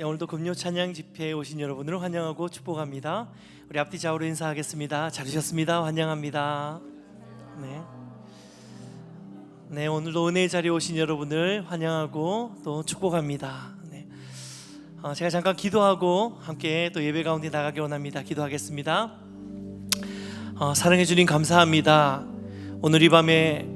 오늘도 금요 찬양 집회에 오신 여러분을 환영하고 축복합니다. 우리 앞뒤 좌우로 인사하겠습니다. 잘 오셨습니다. 환영합니다. 네, 오늘도 은혜의 자리에 오신 여러분을 환영하고 또 축복합니다. 제가 잠깐 기도하고 함께 또 예배 가운데 나가기 원합니다. 기도하겠습니다. 사랑해 주님 감사합니다. 오늘 이 밤에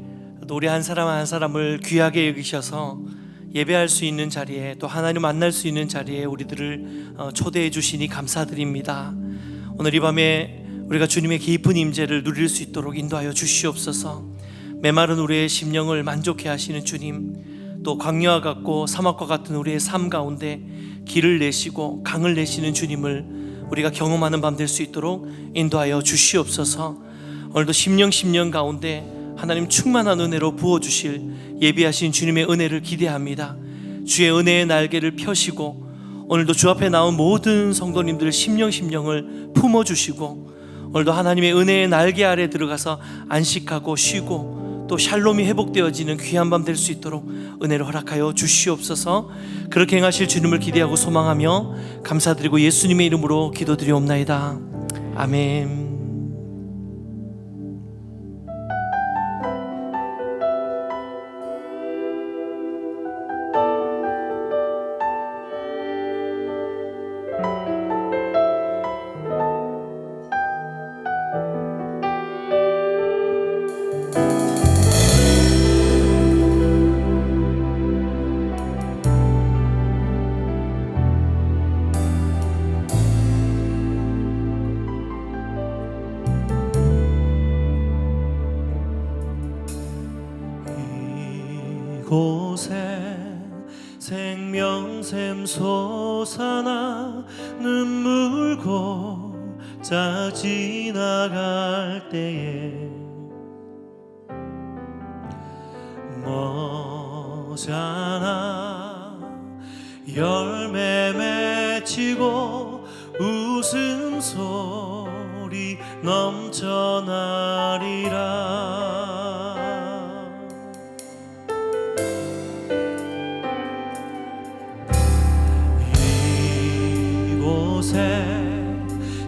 또 우리 한 사람 한 사람을 귀하게 여기셔서 예배할 수 있는 자리에, 또 하나님 만날 수 있는 자리에 우리들을 초대해 주시니 감사드립니다. 오늘 이 밤에 우리가 주님의 깊은 임재를 누릴 수 있도록 인도하여 주시옵소서. 메마른 우리의 심령을 만족해 하시는 주님, 또 광야와 같고 사막과 같은 우리의 삶 가운데 길을 내시고 강을 내시는 주님을 우리가 경험하는 밤 될 수 있도록 인도하여 주시옵소서. 오늘도 심령 가운데 하나님 충만한 은혜로 부어주실 예비하신 주님의 은혜를 기대합니다. 주의 은혜의 날개를 펴시고 오늘도 주 앞에 나온 모든 성도님들 심령을 품어주시고 오늘도 하나님의 은혜의 날개 아래 들어가서 안식하고 쉬고 또 샬롬이 회복되어지는 귀한 밤 될 수 있도록 은혜를 허락하여 주시옵소서. 그렇게 행하실 주님을 기대하고 소망하며 감사드리고 예수님의 이름으로 기도드리옵나이다. 아멘. 이곳에 생명샘 솟아나 눈물고 자 지나갈 때에 머잖아 열매 맺히고 웃음소리 넘쳐나리라.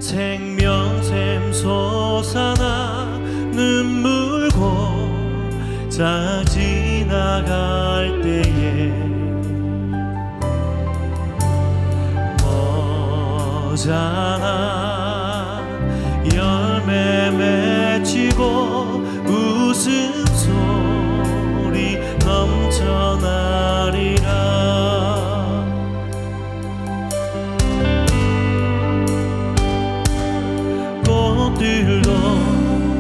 생명샘 솟아나 눈물고 자 지나갈 때에 머잖아 열매 맺히고 웃음소리 넘쳐나리라. 꽃들도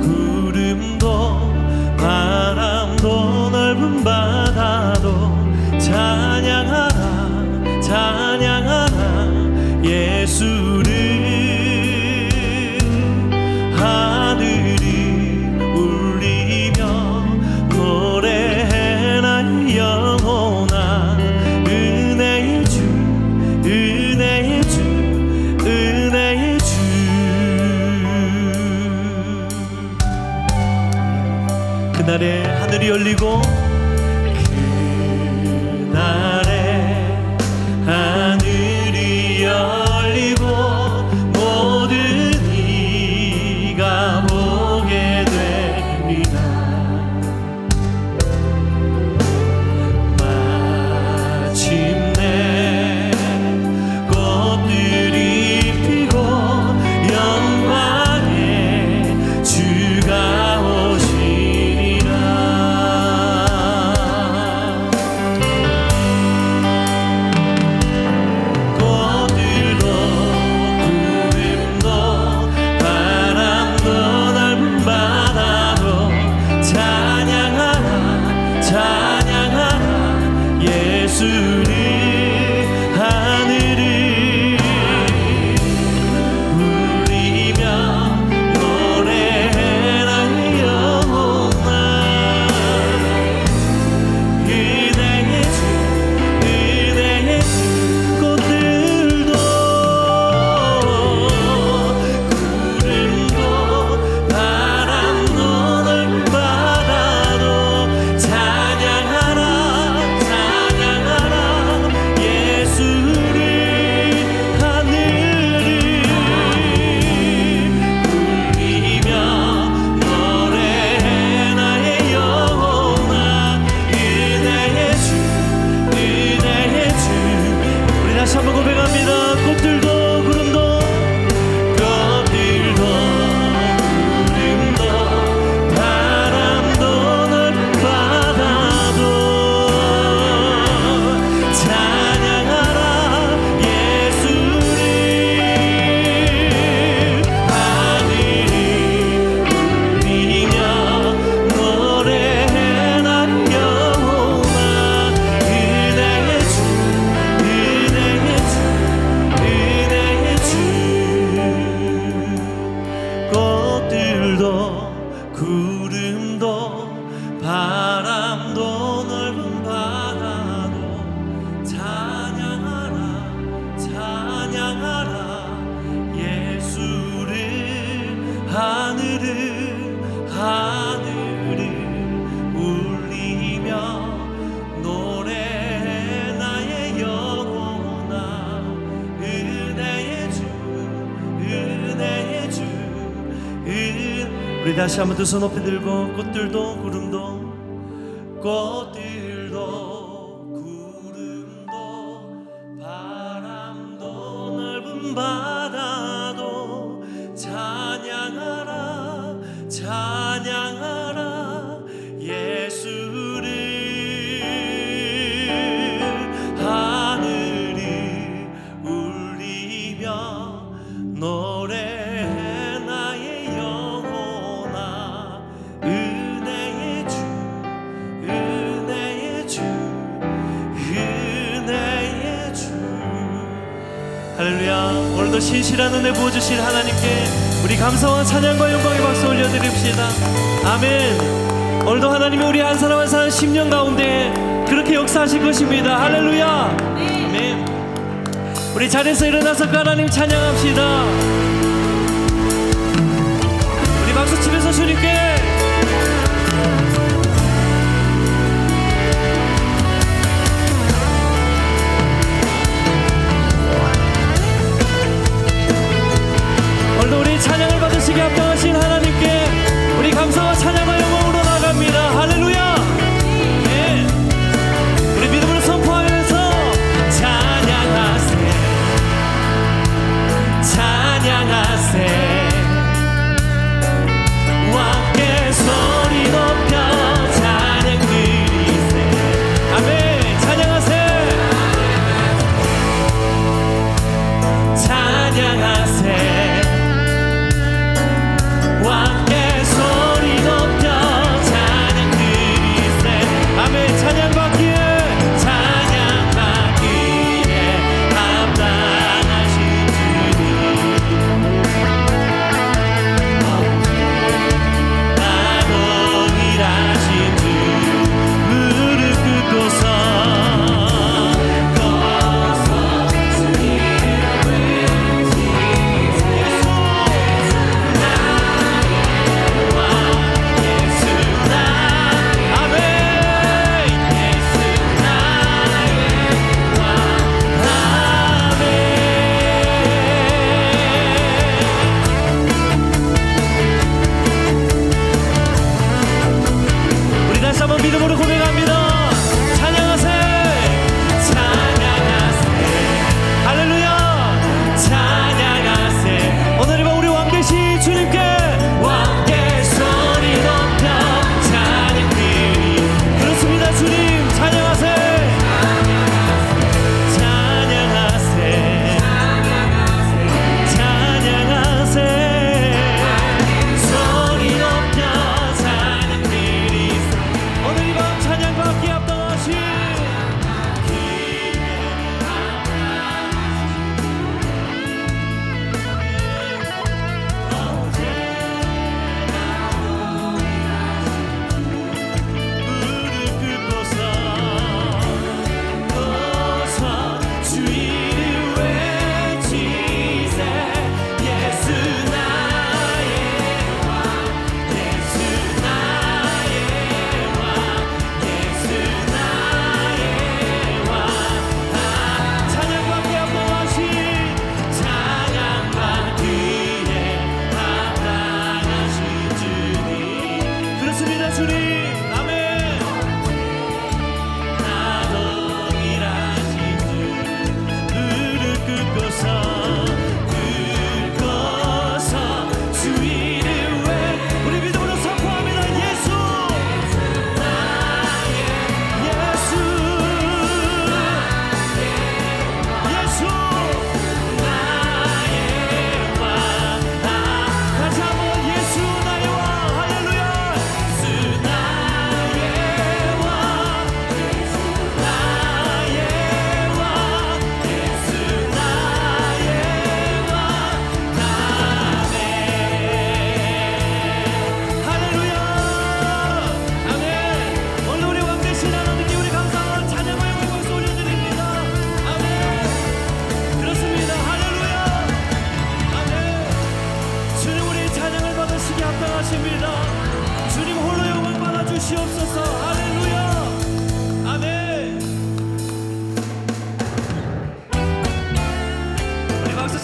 구름도 바람도 넓은 바다도 찬양하라 찬양하라 예수를. 하늘이 울리며 노래해 날 영혼아 은혜의 주 은혜의 주 은혜의 주. 그날에 하늘이 열리고 그날에 하늘이 열리고 모든 이가 보게 되리라. 마침내 꽃들이 피고 영광의 주가 오시리라. 다시 한번 고백합니다. 꽃들도 구름도 바람도 넓은 바다도 찬양하라 예수를. 하늘이 울리며 노래해 난 영원한 은혜의 주 은혜의 주 은혜의 주. 꽃들도 구름도 바람도 넓은 바다도 찬양하라 찬양하라 예수를. 하늘을 울리며 노래해 나의 영혼아 은혜의 주 은혜의 주. 우리 다시 한번 두 손 높이 들고 꽃들도 구름도 바람도 넓은 바다도 찬양하라 찬양하라 예수를. 하늘이 울리며 노래해 나의 영혼아 은혜의 주 은혜의 주 은혜의 주. 할렐루야. 오늘도 신실한 은혜 부어주실 하나님께 우리 감사와 찬양과 영광의 박수 올려드립시다. 아멘. 오늘도 하나님이 우리 한 사람 한 사람 10년 가운데 그렇게 역사하실 것입니다. 할렐루야. 아멘. 우리 자리에서 일어나서 하나님 찬양합시다. 우리 박수 치면서 주님께 오늘도 우리 찬양을 받으시게 합당하신 하나님께 우리 감사와 찬양과 영광으로 나갑니다. 할렐루야. 네. 우리 믿음으로 선포하면서 찬양하세 찬양하세 왕께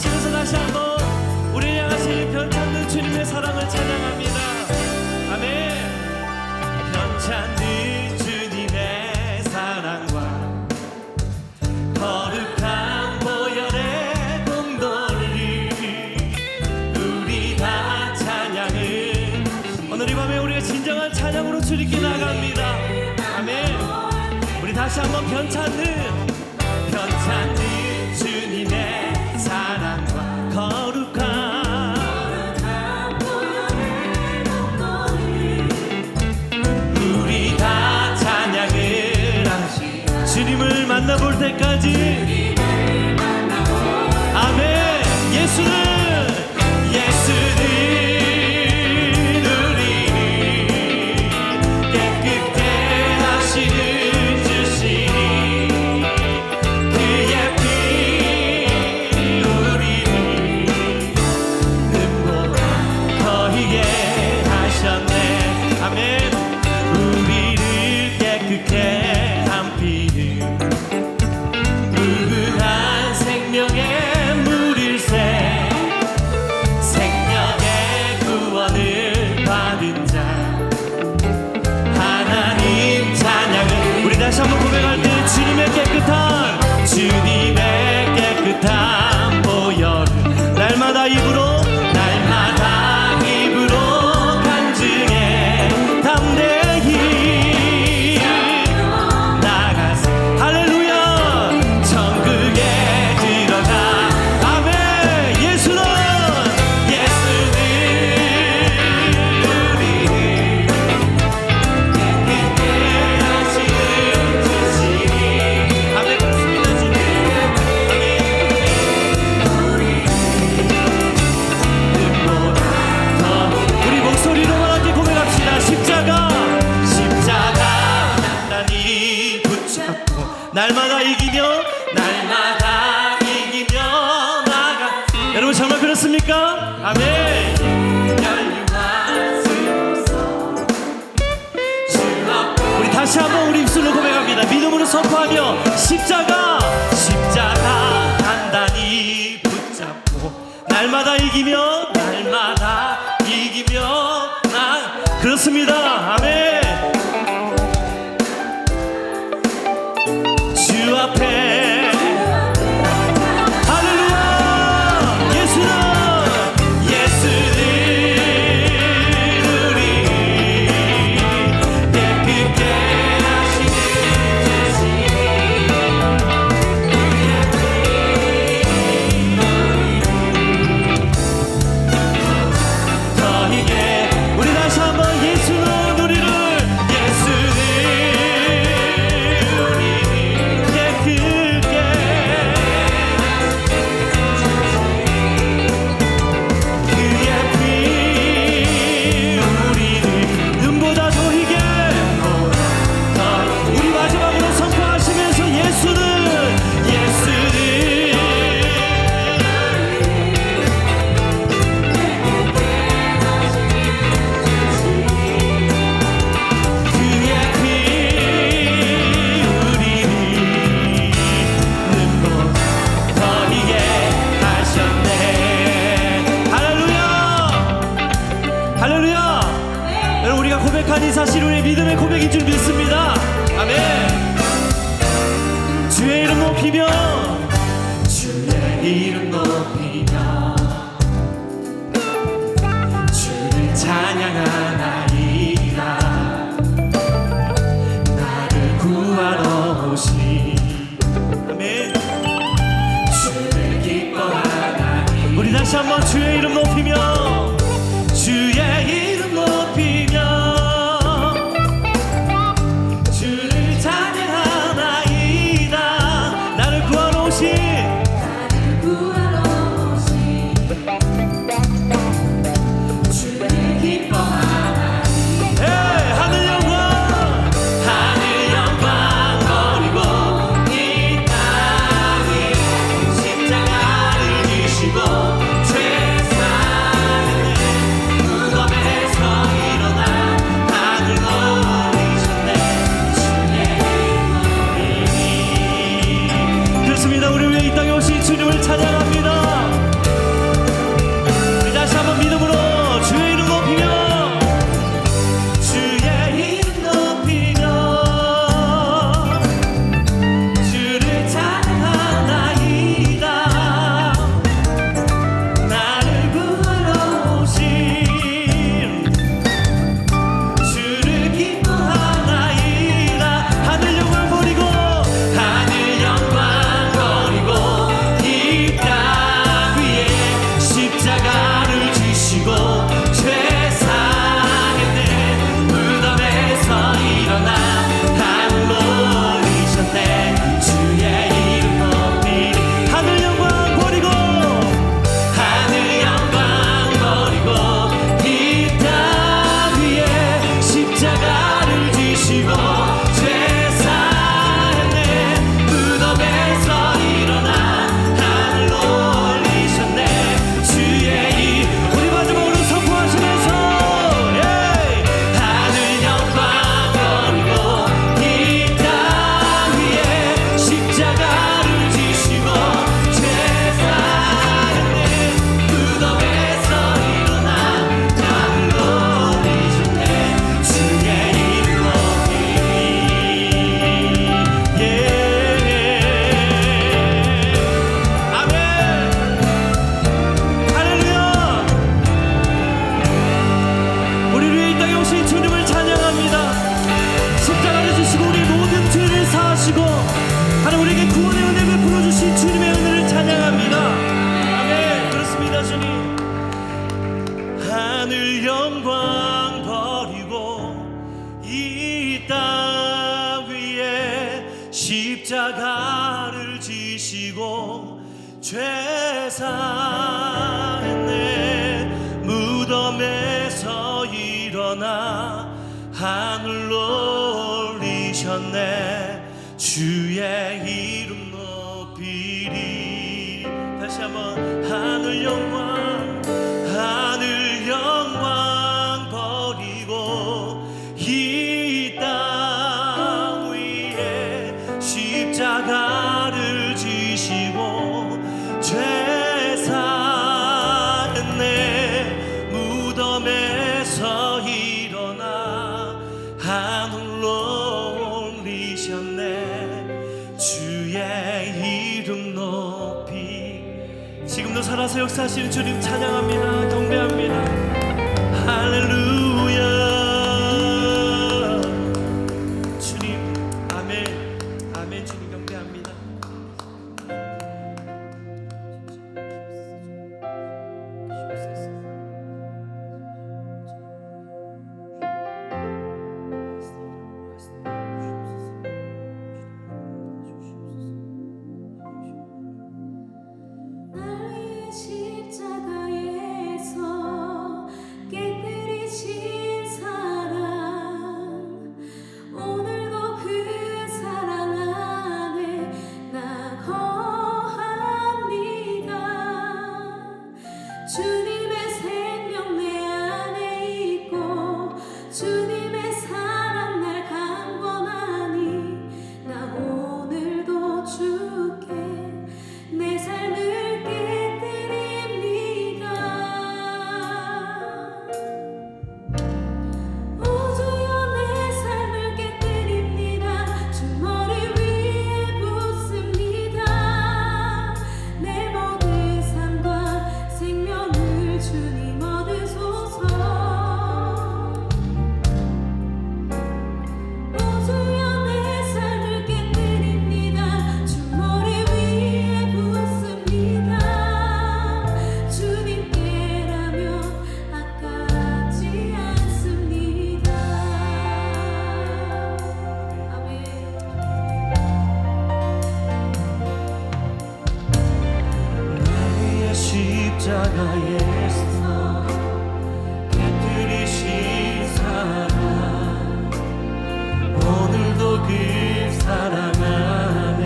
기도하시면서 다시 한번 우리를 향하신 변찮는 주님의 사랑을 찬양합니다. 아멘. 변찮는 주님의 사랑과 거룩한 보혈의 공돌이 우리 다 찬양을 오늘 이 밤에 우리가 진정한 찬양으로 주님께 나갑니다. 아멘. 우리 다시 한번 변찮는 주님의 사랑과 거룩한 우리 다 찬양을 하시 주님을 만나볼 때까지 아멘. 예수는 다시 한번 고백할 때 주님의 깨끗한 보혈을 날마다 입으로 간증해 담대히 나가서 할렐루야 천국에 들어가 아멘. 예수는 우리를 깨끗게 하시는 아멘. 그렇습니다 주님. 우리 목소리로만 함께 고백합시다. 십자가 단단히 붙잡고 날마다 이기며 나가. 여러분 정말 그렇습니까? 아멘. 우리 다시 한번 우리 입술로 고백합니다. 믿음으로 선포하며 십자가 단단히 붙잡고 날마다 이기며 나 그렇습니다. 아멘. 주 앞에 할렐루야. 예수는 우리 깨끗게 하시는 더이게 우리 다시 한번 예수는 우리를 깨끗게 그의 피 우리를 눈보다 더 희게 우리 마지막으로 선포하시면서 예수는 그의 피 우리를 눈보다 더 희게 하셨네. 할렐루야. 여러분 우리가 고백한 이 사실 우리의 믿음의 고백인 줄 믿습니다. 아멘. 주의 이름 높이며 주를 찬양하나이다. 나를 구하러 오신 아멘. 주를 기뻐하나이다. 우리 다시 한번 주의 이름 높이며 주를 찬양하나이다. 나를 구하러 오신 주를 기뻐하나이다. 하늘 영광 버리고 이 땅에 십자가를 지시고 주님을 찬양합니다. 이 땅 위에 십자가를 지시고 죄사의 내 무덤에서 일어나 하늘로 올리셨네. 주의 이름 높이 하늘 영광 버리고 하늘 영광 버리고 이 땅 위에 십자가를 지시고 죄사의 내 무덤에서 일어나 하늘로 올리셨네. 주의 이 우리 마지막으로 선포하시면서 하늘 영광 버리고 이 땅 위에 십자가를 지시고 죄사의 내 무덤에서 일어나 하늘로 올리셨네. 주의 이름 높이 아멘. 할렐루야. 우리 위에 이 땅에 오신 주님을 찬양합니다. 십자가를 지시고 우리 모든 죄를 사하시고 하나님 우리에게 구원의 은혜 베풀어 주신 주님의 은혜를 찬양합니다. 아멘. 그렇습니다. 주님 하늘 영광 버리고 이 땅 위에 십자가를 지시고 죄사의 내 무덤에서 일어나 하늘로 올리셨네. 주의 이름 높이리. 다시 한번 하늘 영광 버리고 이 땅 위에 십자가를 지시고 죄사의 내 무덤에서 일어나 하늘로 올리셨네. 주의 이름 높이 지금도 살아서 역사하시는 주님 찬양합니다. 경배합니다. 할렐루야. 주님 아멘. 아멘. 주님 경배합니다. 날 위해 십자가에서 깨뜨리신 사랑 오늘도 그 사랑 안에 나 거합니다. 주님의 생명 내 안에 있고 주님의 사랑 날 강권하니 나 오늘도 주께 내 삶을 깨뜨립니다. 오 주여 내 삶을 깨뜨립니다. 주 머리 위에 붓습니다. 내 모든 삶과 생명을 주님 얻으소서. 오 주여 내 삶을 깨뜨립니다. 주 머리 위에 붓습니다. 주님께라면 아깝지 않습니다. 아멘. 나의 십자가에서 깨뜨리신 사랑 오늘도 그 사랑 안에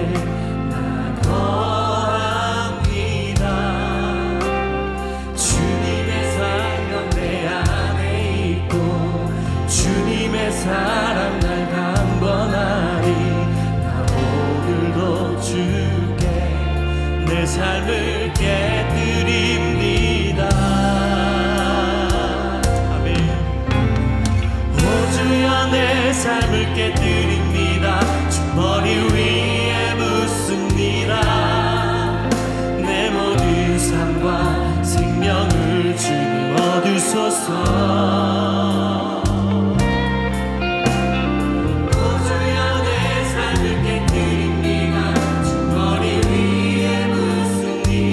나 거합니다. 주님의 사랑 내 안에 있고 주님의 사랑 날 강권하리. 나 오늘도 주께 내 삶을 깨뜨립니다. 아멘. 오 주여 내 삶을 깨뜨립니다. 주 머리 위에 묻습니다. 내 모든 삶과 생명을 주님 얻으소서. 내 삶을 깨뜨립니다. 주 머리 위에 묻습니다.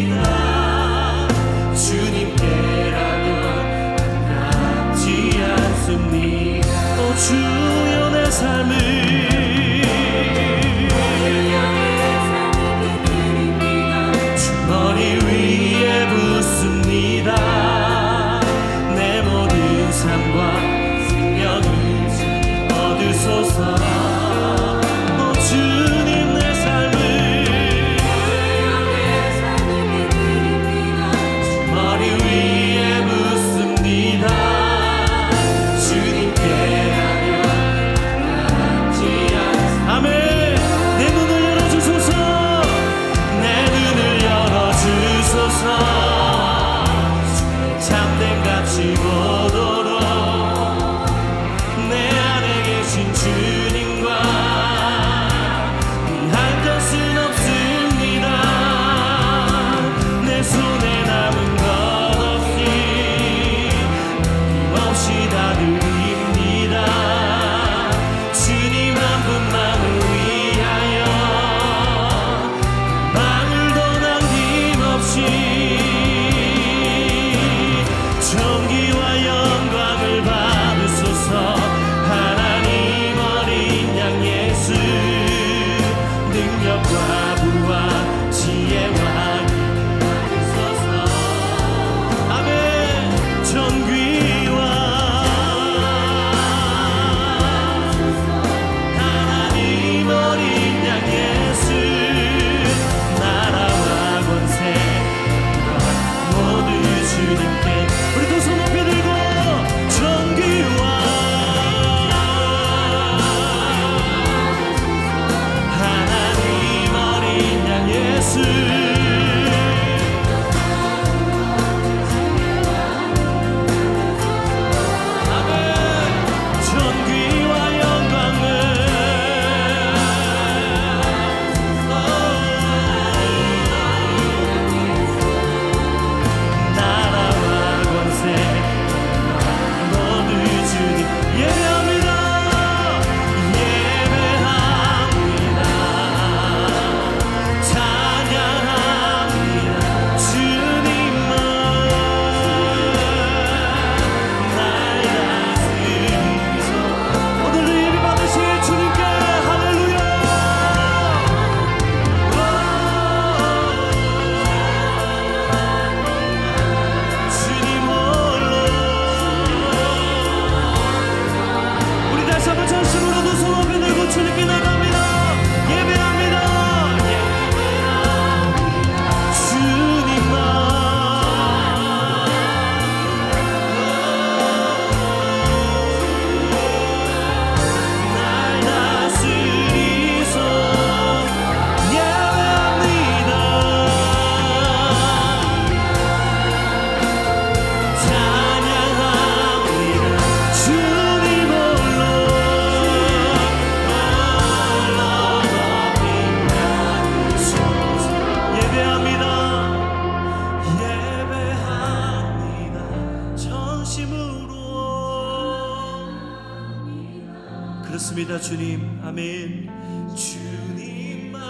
찬양하겠습니다. 주님, 아멘. 주님만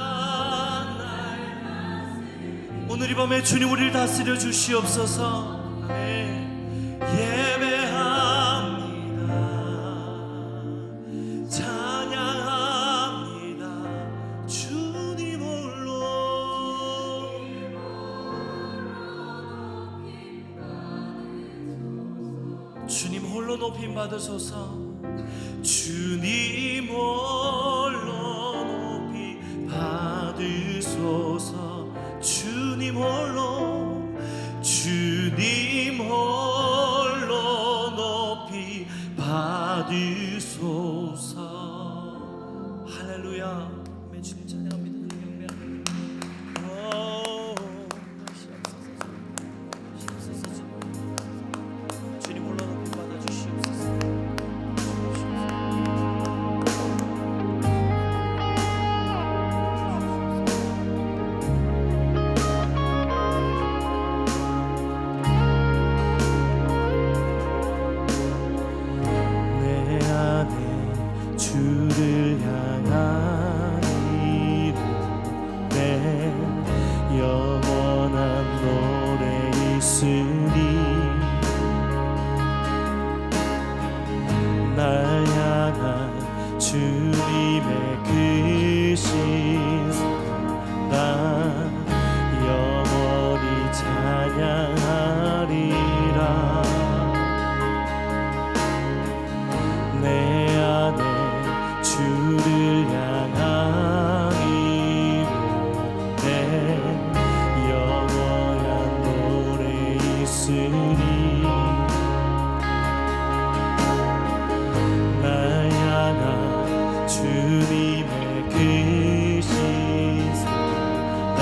날 오늘 이 밤에 주님 우리를 다스려 주시옵소서. 아멘. 예배합니다. 찬양합니다. 주님 홀로 주님 홀로 높임 받으소서. 주님 홀로 높이 받으소서. 주님 홀로 주님 홀로 높이 받으소서. 할렐루야. 아멘. 주님 찬양합니다. 경배합니다. 주님 홀로 높이 받아주시옵소서. 주를 향한 이름 내 영원한 노래 있으리. 날 향한 주님의 그 시선 나 영원히 찬양하리라. 내 안에 주를 향한 이름 내 영원한 노래 있으리. 날 향한 주님의 그 시선 나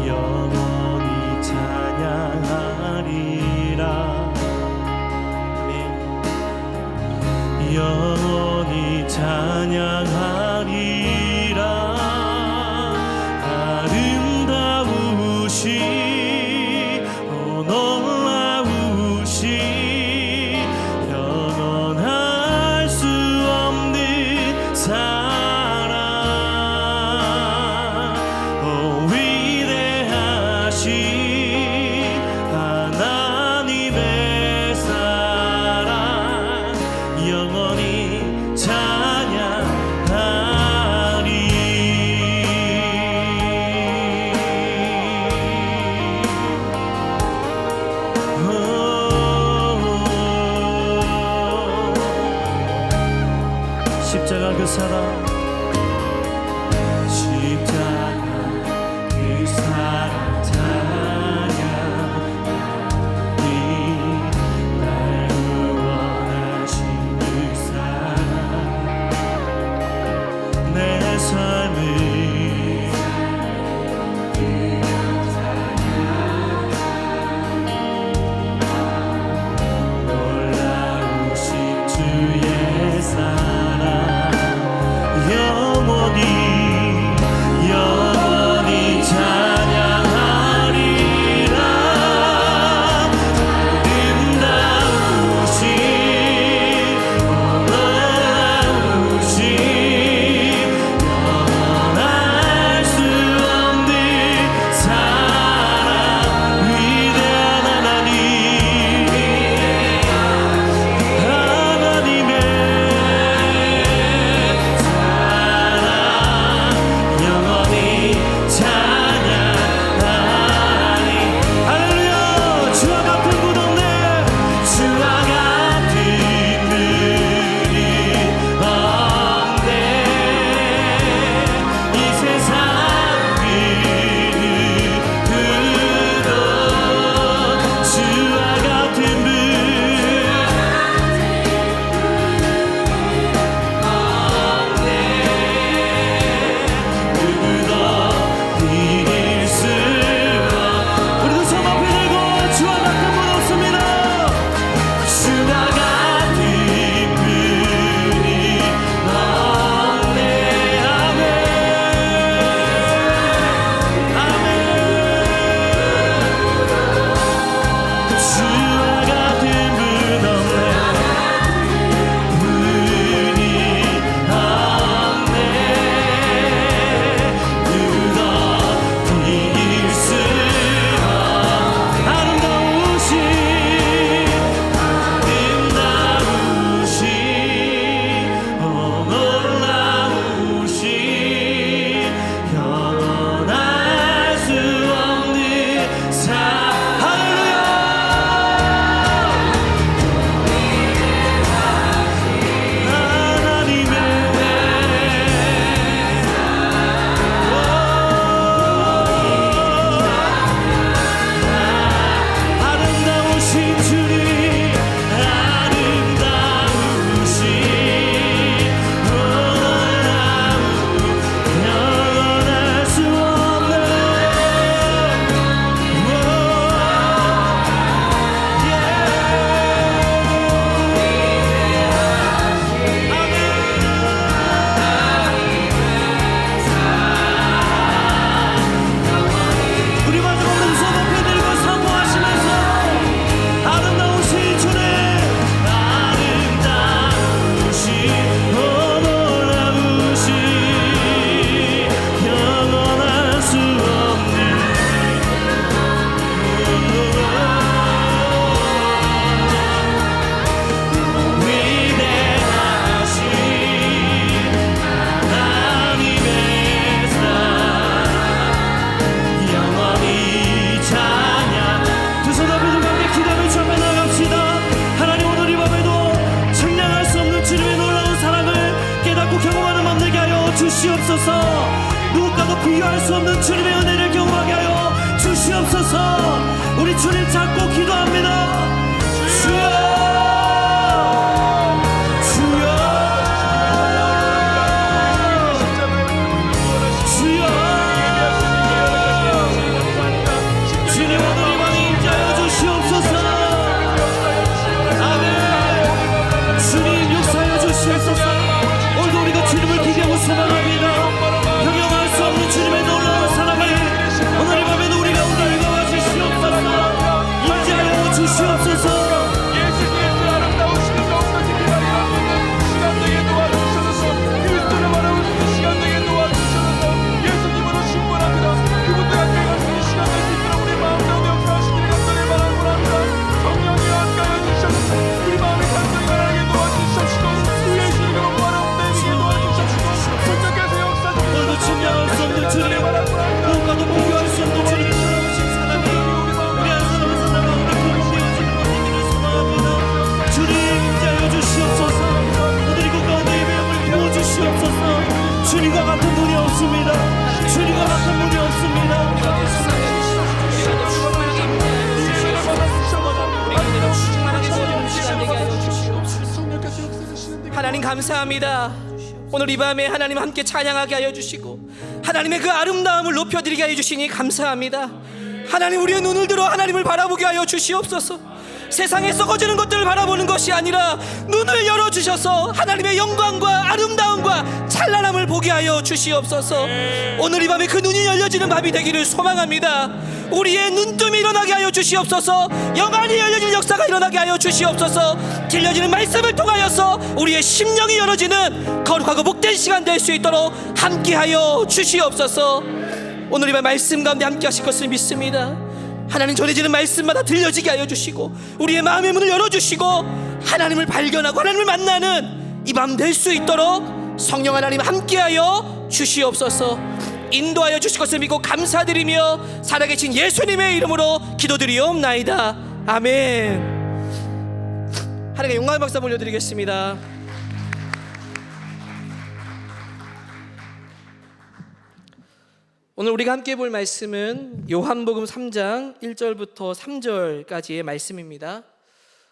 영원히 찬양하리라. 영원히 찬양하리라. 아름다우시 놀라우시 영원할 수 없는 사랑. 오 위대하신 하나님의 사랑 영원히 찬양하리. 십자가 그 사랑 십자가 그 사랑 찬양하리. 날 구원하신 그 사랑 내 삶을 놀라우신 주의 사랑 주시옵소서. 누구과도 비교할 수 없는 주님의 은혜를 경험하게 하여 주시옵소서. 우리 주님 잡고 기도합니다. 주여 소망합니다. 형용할 수 없는 주님의 놀라운 사랑이 오늘 이 밤에도 우리 가운데 일어나 주시옵소서. 임재하여 주시옵소서. 예수님의 그 아름다우시는 너무나 기다리는 시간되게 도와주셔서 그리스도를 바라보는 시간되게 도와주셔서 예수님으로 충분합니다. 그분들한테 가서 이 시간을 이끌어 우리 마음 가운데 역사하시기를 간절히 바라고 합니다. 성령이 함께하여 주셔서 우리 마음의 간절히 바라게 도와주시옵시고 예수님으로 바라보는 오늘도 침략할 수 없는 주님, 무엇과도 비교할 수 없는 주님 돌아오신 사랑이 우리 한 사람 한 사람 가운데 공동되어지는 것 되기를 소망합니다. 주님 임재하여 주시옵소서. 오늘 이곳 가운데 예배함을 부어주시옵소서. 주님과 같은 분이 없습니다. 주님과 같은 분이 없습니다. 하나님 감사합니다. 오늘 이 밤에 하나님 함께 찬양하게 하여 주시고 하나님의 그 아름다움을 높여드리게 하여 주시니 감사합니다. 하나님 우리의 눈을 들어 하나님을 바라보게 하여 주시옵소서. 세상에 썩어지는 것들을 바라보는 것이 아니라 눈을 열어주셔서 하나님의 영광과 아름다움과 찬란함을 보게 하여 주시옵소서. 오늘 이 밤에 그 눈이 열려지는 밤이 되기를 소망합니다. 우리의 눈뜸이 일어나게 하여 주시옵소서. 영안이 열려지는 역사가 일어나게 하여 주시옵소서. 들려지는 말씀을 통하여서 우리의 심령이 열어지는 거룩하고 복된 시간 될 수 있도록 함께하여 주시옵소서. 오늘 이 밤 말씀 가운데 함께 하실 것을 믿습니다. 하나님 전해지는 말씀마다 들려지게 하여 주시고 우리의 마음의 문을 열어주시고 하나님을 발견하고 하나님을 만나는 이 밤 될 수 있도록 성령 하나님 함께하여 주시옵소서. 인도하여 주실 것을 믿고 감사드리며 살아계신 예수님의 이름으로 기도드리옵나이다. 아멘. 하나님께 영광의 박수 올려드리겠습니다. 오늘 우리가 함께 볼 말씀은 요한복음 3장 1절부터 3절까지의 말씀입니다.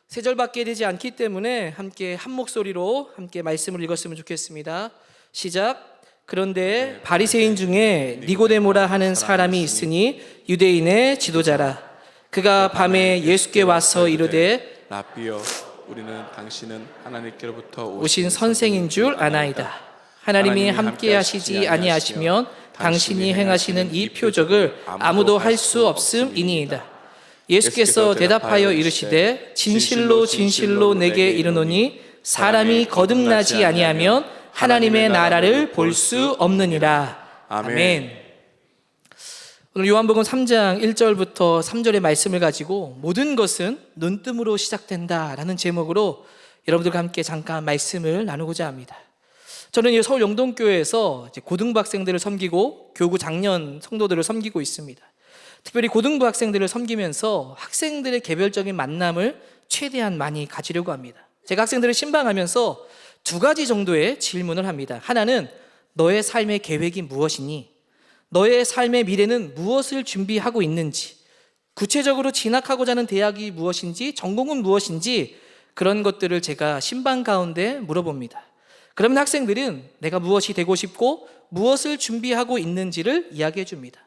세 절밖에 되지 않기 때문에 함께 한 목소리로 함께 말씀을 읽었으면 좋겠습니다. 시작. 그런데 바리새인 중에 니고데모라 하는 사람이 있으니 유대인의 지도자라. 그가 밤에 예수께 와서 이르되 라비여, 우리는 당신은 하나님께로부터 오신 선생인 줄 아나이다. 하나님이 함께 하시지 아니하시면 당신이 행하시는 이 표적을 아무도 할 수 없음이니이다. 예수께서 대답하여 이르시되 진실로 진실로 내게 이르노니 사람이 거듭나지 아니하면 하나님의 나라를 볼 수 없느니라. 아멘. 오늘 요한복음 3장 1절부터 3절의 말씀을 가지고 모든 것은 눈뜸으로 시작된다라는 제목으로 여러분들과 함께 잠깐 말씀을 나누고자 합니다. 저는 서울 영동교회에서 고등부 학생들을 섬기고 교구 장년 성도들을 섬기고 있습니다. 특별히 고등부 학생들을 섬기면서 학생들의 개별적인 만남을 최대한 많이 가지려고 합니다. 제가 학생들을 신방하면서 두 가지 정도의 질문을 합니다. 하나는 너의 삶의 계획이 무엇이니? 너의 삶의 미래는 무엇을 준비하고 있는지, 구체적으로 진학하고자 하는 대학이 무엇인지, 전공은 무엇인지 그런 것들을 제가 신방 가운데 물어봅니다. 그러면 학생들은 내가 무엇이 되고 싶고 무엇을 준비하고 있는지를 이야기해 줍니다.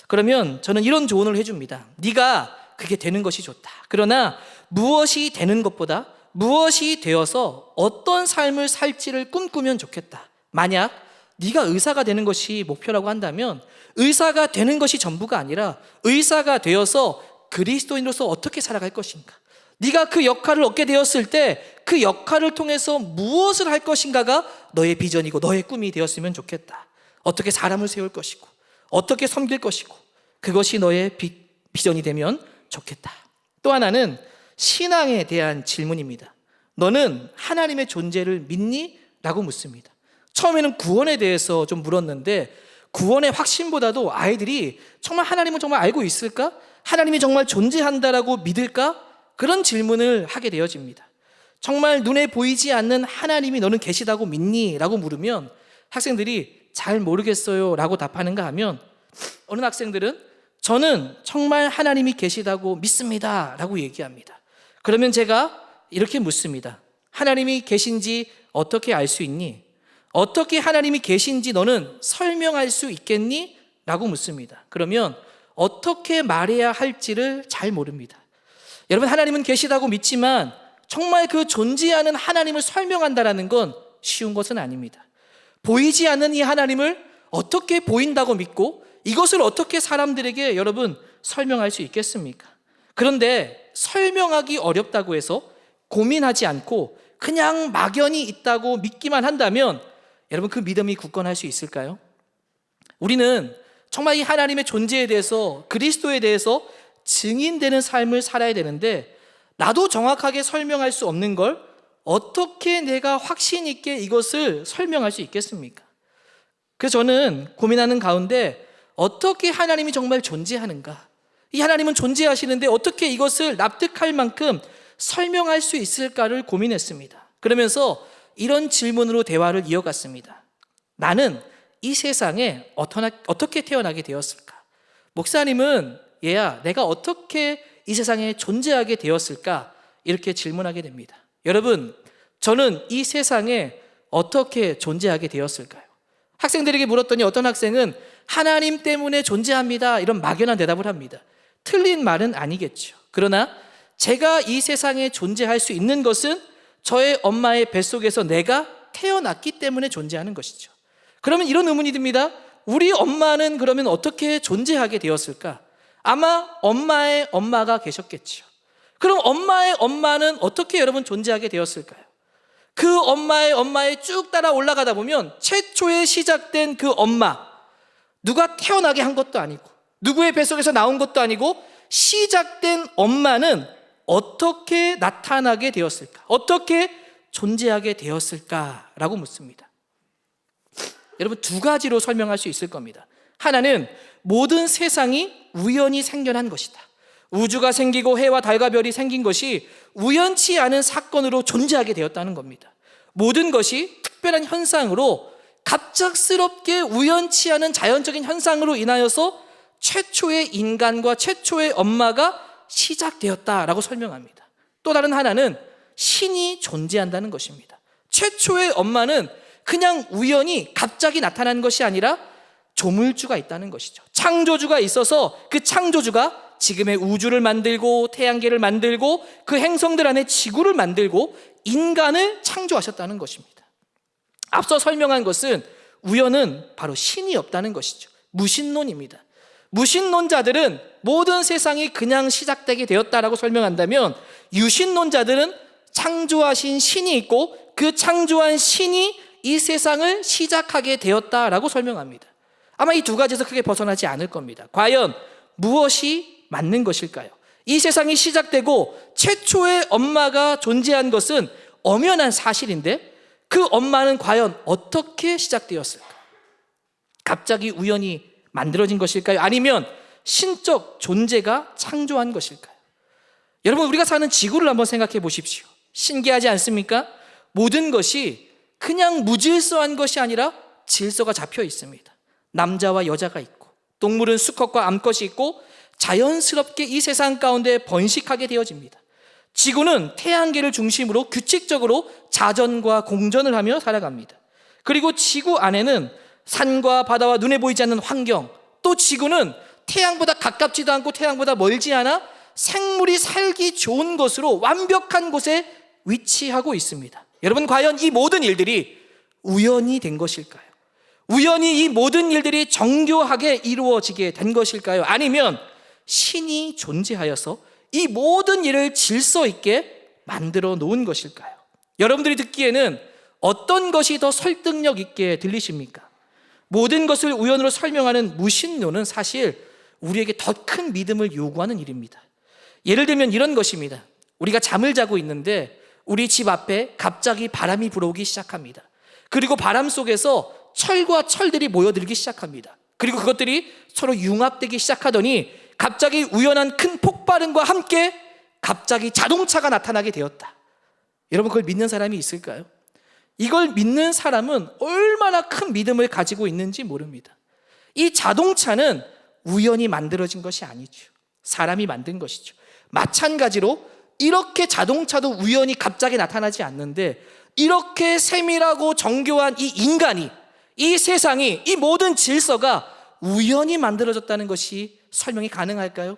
그러면 저는 이런 조언을 해줍니다. 네가 그게 되는 것이 좋다. 그러나 무엇이 되는 것보다 무엇이 되어서 어떤 삶을 살지를 꿈꾸면 좋겠다. 만약 네가 의사가 되는 것이 목표라고 한다면 의사가 되는 것이 전부가 아니라 의사가 되어서 그리스도인으로서 어떻게 살아갈 것인가, 네가 그 역할을 얻게 되었을 때 그 역할을 통해서 무엇을 할 것인가가 너의 비전이고 너의 꿈이 되었으면 좋겠다. 어떻게 사람을 세울 것이고 어떻게 섬길 것이고 그것이 너의 비전이 되면 좋겠다. 또 하나는 신앙에 대한 질문입니다. 너는 하나님의 존재를 믿니? 라고 묻습니다. 처음에는 구원에 대해서 좀 물었는데 구원의 확신보다도 아이들이 정말 하나님을 정말 알고 있을까? 하나님이 정말 존재한다라고 믿을까? 그런 질문을 하게 되어집니다. 정말 눈에 보이지 않는 하나님이 너는 계시다고 믿니? 라고 물으면 학생들이 잘 모르겠어요 라고 답하는가 하면, 어느 학생들은 저는 정말 하나님이 계시다고 믿습니다 라고 얘기합니다. 그러면 제가 이렇게 묻습니다. 하나님이 계신지 어떻게 알 수 있니? 어떻게 하나님이 계신지 너는 설명할 수 있겠니? 라고 묻습니다. 그러면 어떻게 말해야 할지를 잘 모릅니다. 여러분, 하나님은 계시다고 믿지만 정말 그 존재하는 하나님을 설명한다는 건 쉬운 것은 아닙니다. 보이지 않는 이 하나님을 어떻게 보인다고 믿고 이것을 어떻게 사람들에게 여러분 설명할 수 있겠습니까? 그런데 설명하기 어렵다고 해서 고민하지 않고 그냥 막연히 있다고 믿기만 한다면 여러분, 그 믿음이 굳건할 수 있을까요? 우리는 정말 이 하나님의 존재에 대해서, 그리스도에 대해서 증인되는 삶을 살아야 되는데, 나도 정확하게 설명할 수 없는 걸 어떻게 내가 확신 있게 이것을 설명할 수 있겠습니까? 그래서 저는 고민하는 가운데 어떻게 하나님이 정말 존재하는가, 이 하나님은 존재하시는데 어떻게 이것을 납득할 만큼 설명할 수 있을까를 고민했습니다. 그러면서 이런 질문으로 대화를 이어갔습니다. 나는 이 세상에 어떻게 태어나게 되었을까? 목사님은 얘야, 내가 어떻게 이 세상에 존재하게 되었을까? 이렇게 질문하게 됩니다. 여러분, 저는 이 세상에 어떻게 존재하게 되었을까요? 학생들에게 물었더니 어떤 학생은 하나님 때문에 존재합니다, 이런 막연한 대답을 합니다. 틀린 말은 아니겠죠. 그러나 제가 이 세상에 존재할 수 있는 것은 저의 엄마의 뱃속에서 내가 태어났기 때문에 존재하는 것이죠. 그러면 이런 의문이 듭니다. 우리 엄마는 그러면 어떻게 존재하게 되었을까? 아마 엄마의 엄마가 계셨겠죠. 그럼 엄마의 엄마는 어떻게 여러분 존재하게 되었을까요? 그 엄마의 쭉 따라 올라가다 보면 최초에 시작된 그 엄마, 누가 태어나게 한 것도 아니고 누구의 뱃속에서 나온 것도 아니고 시작된 엄마는 어떻게 나타나게 되었을까? 어떻게 존재하게 되었을까라고 묻습니다. 여러분, 두 가지로 설명할 수 있을 겁니다. 하나는 모든 세상이 우연히 생겨난 것이다. 우주가 생기고 해와 달과 별이 생긴 것이 우연치 않은 사건으로 존재하게 되었다는 겁니다. 모든 것이 특별한 현상으로, 갑작스럽게 우연치 않은 자연적인 현상으로 인하여서 최초의 인간과 최초의 엄마가 시작되었다라고 설명합니다. 또 다른 하나는 신이 존재한다는 것입니다. 최초의 엄마는 그냥 우연히 갑자기 나타난 것이 아니라 조물주가 있다는 것이죠. 창조주가 있어서 그 창조주가 지금의 우주를 만들고 태양계를 만들고 그 행성들 안에 지구를 만들고 인간을 창조하셨다는 것입니다. 앞서 설명한 것은 우연은 바로 신이 없다는 것이죠. 무신론입니다. 무신론자들은 모든 세상이 그냥 시작되게 되었다라고 설명한다면, 유신론자들은 창조하신 신이 있고 그 창조한 신이 이 세상을 시작하게 되었다라고 설명합니다. 아마 이 두 가지에서 크게 벗어나지 않을 겁니다. 과연 무엇이 맞는 것일까요? 이 세상이 시작되고 최초의 엄마가 존재한 것은 엄연한 사실인데, 그 엄마는 과연 어떻게 시작되었을까? 갑자기 우연히 만들어진 것일까요? 아니면 신적 존재가 창조한 것일까요? 여러분, 우리가 사는 지구를 한번 생각해 보십시오. 신기하지 않습니까? 모든 것이 그냥 무질서한 것이 아니라 질서가 잡혀 있습니다. 남자와 여자가 있고, 동물은 수컷과 암컷이 있고, 자연스럽게 이 세상 가운데 번식하게 되어집니다. 지구는 태양계를 중심으로 규칙적으로 자전과 공전을 하며 살아갑니다. 그리고 지구 안에는 산과 바다와 눈에 보이지 않는 환경, 또 지구는 태양보다 가깝지도 않고 태양보다 멀지 않아 생물이 살기 좋은 곳으로 완벽한 곳에 위치하고 있습니다. 여러분, 과연 이 모든 일들이 우연히 된 것일까요? 우연히 이 모든 일들이 정교하게 이루어지게 된 것일까요? 아니면 신이 존재하여서 이 모든 일을 질서 있게 만들어 놓은 것일까요? 여러분들이 듣기에는 어떤 것이 더 설득력 있게 들리십니까? 모든 것을 우연으로 설명하는 무신론은 사실 우리에게 더 큰 믿음을 요구하는 일입니다. 예를 들면 이런 것입니다. 우리가 잠을 자고 있는데 우리 집 앞에 갑자기 바람이 불어오기 시작합니다. 그리고 바람 속에서 철과 철들이 모여들기 시작합니다. 그리고 그것들이 서로 융합되기 시작하더니 갑자기 우연한 큰 폭발음과 함께 갑자기 자동차가 나타나게 되었다. 여러분, 그걸 믿는 사람이 있을까요? 이걸 믿는 사람은 얼마나 큰 믿음을 가지고 있는지 모릅니다. 이 자동차는 우연히 만들어진 것이 아니죠. 사람이 만든 것이죠. 마찬가지로 이렇게 자동차도 우연히 갑자기 나타나지 않는데, 이렇게 세밀하고 정교한 이 인간이, 이 세상이, 이 모든 질서가 우연히 만들어졌다는 것이 설명이 가능할까요?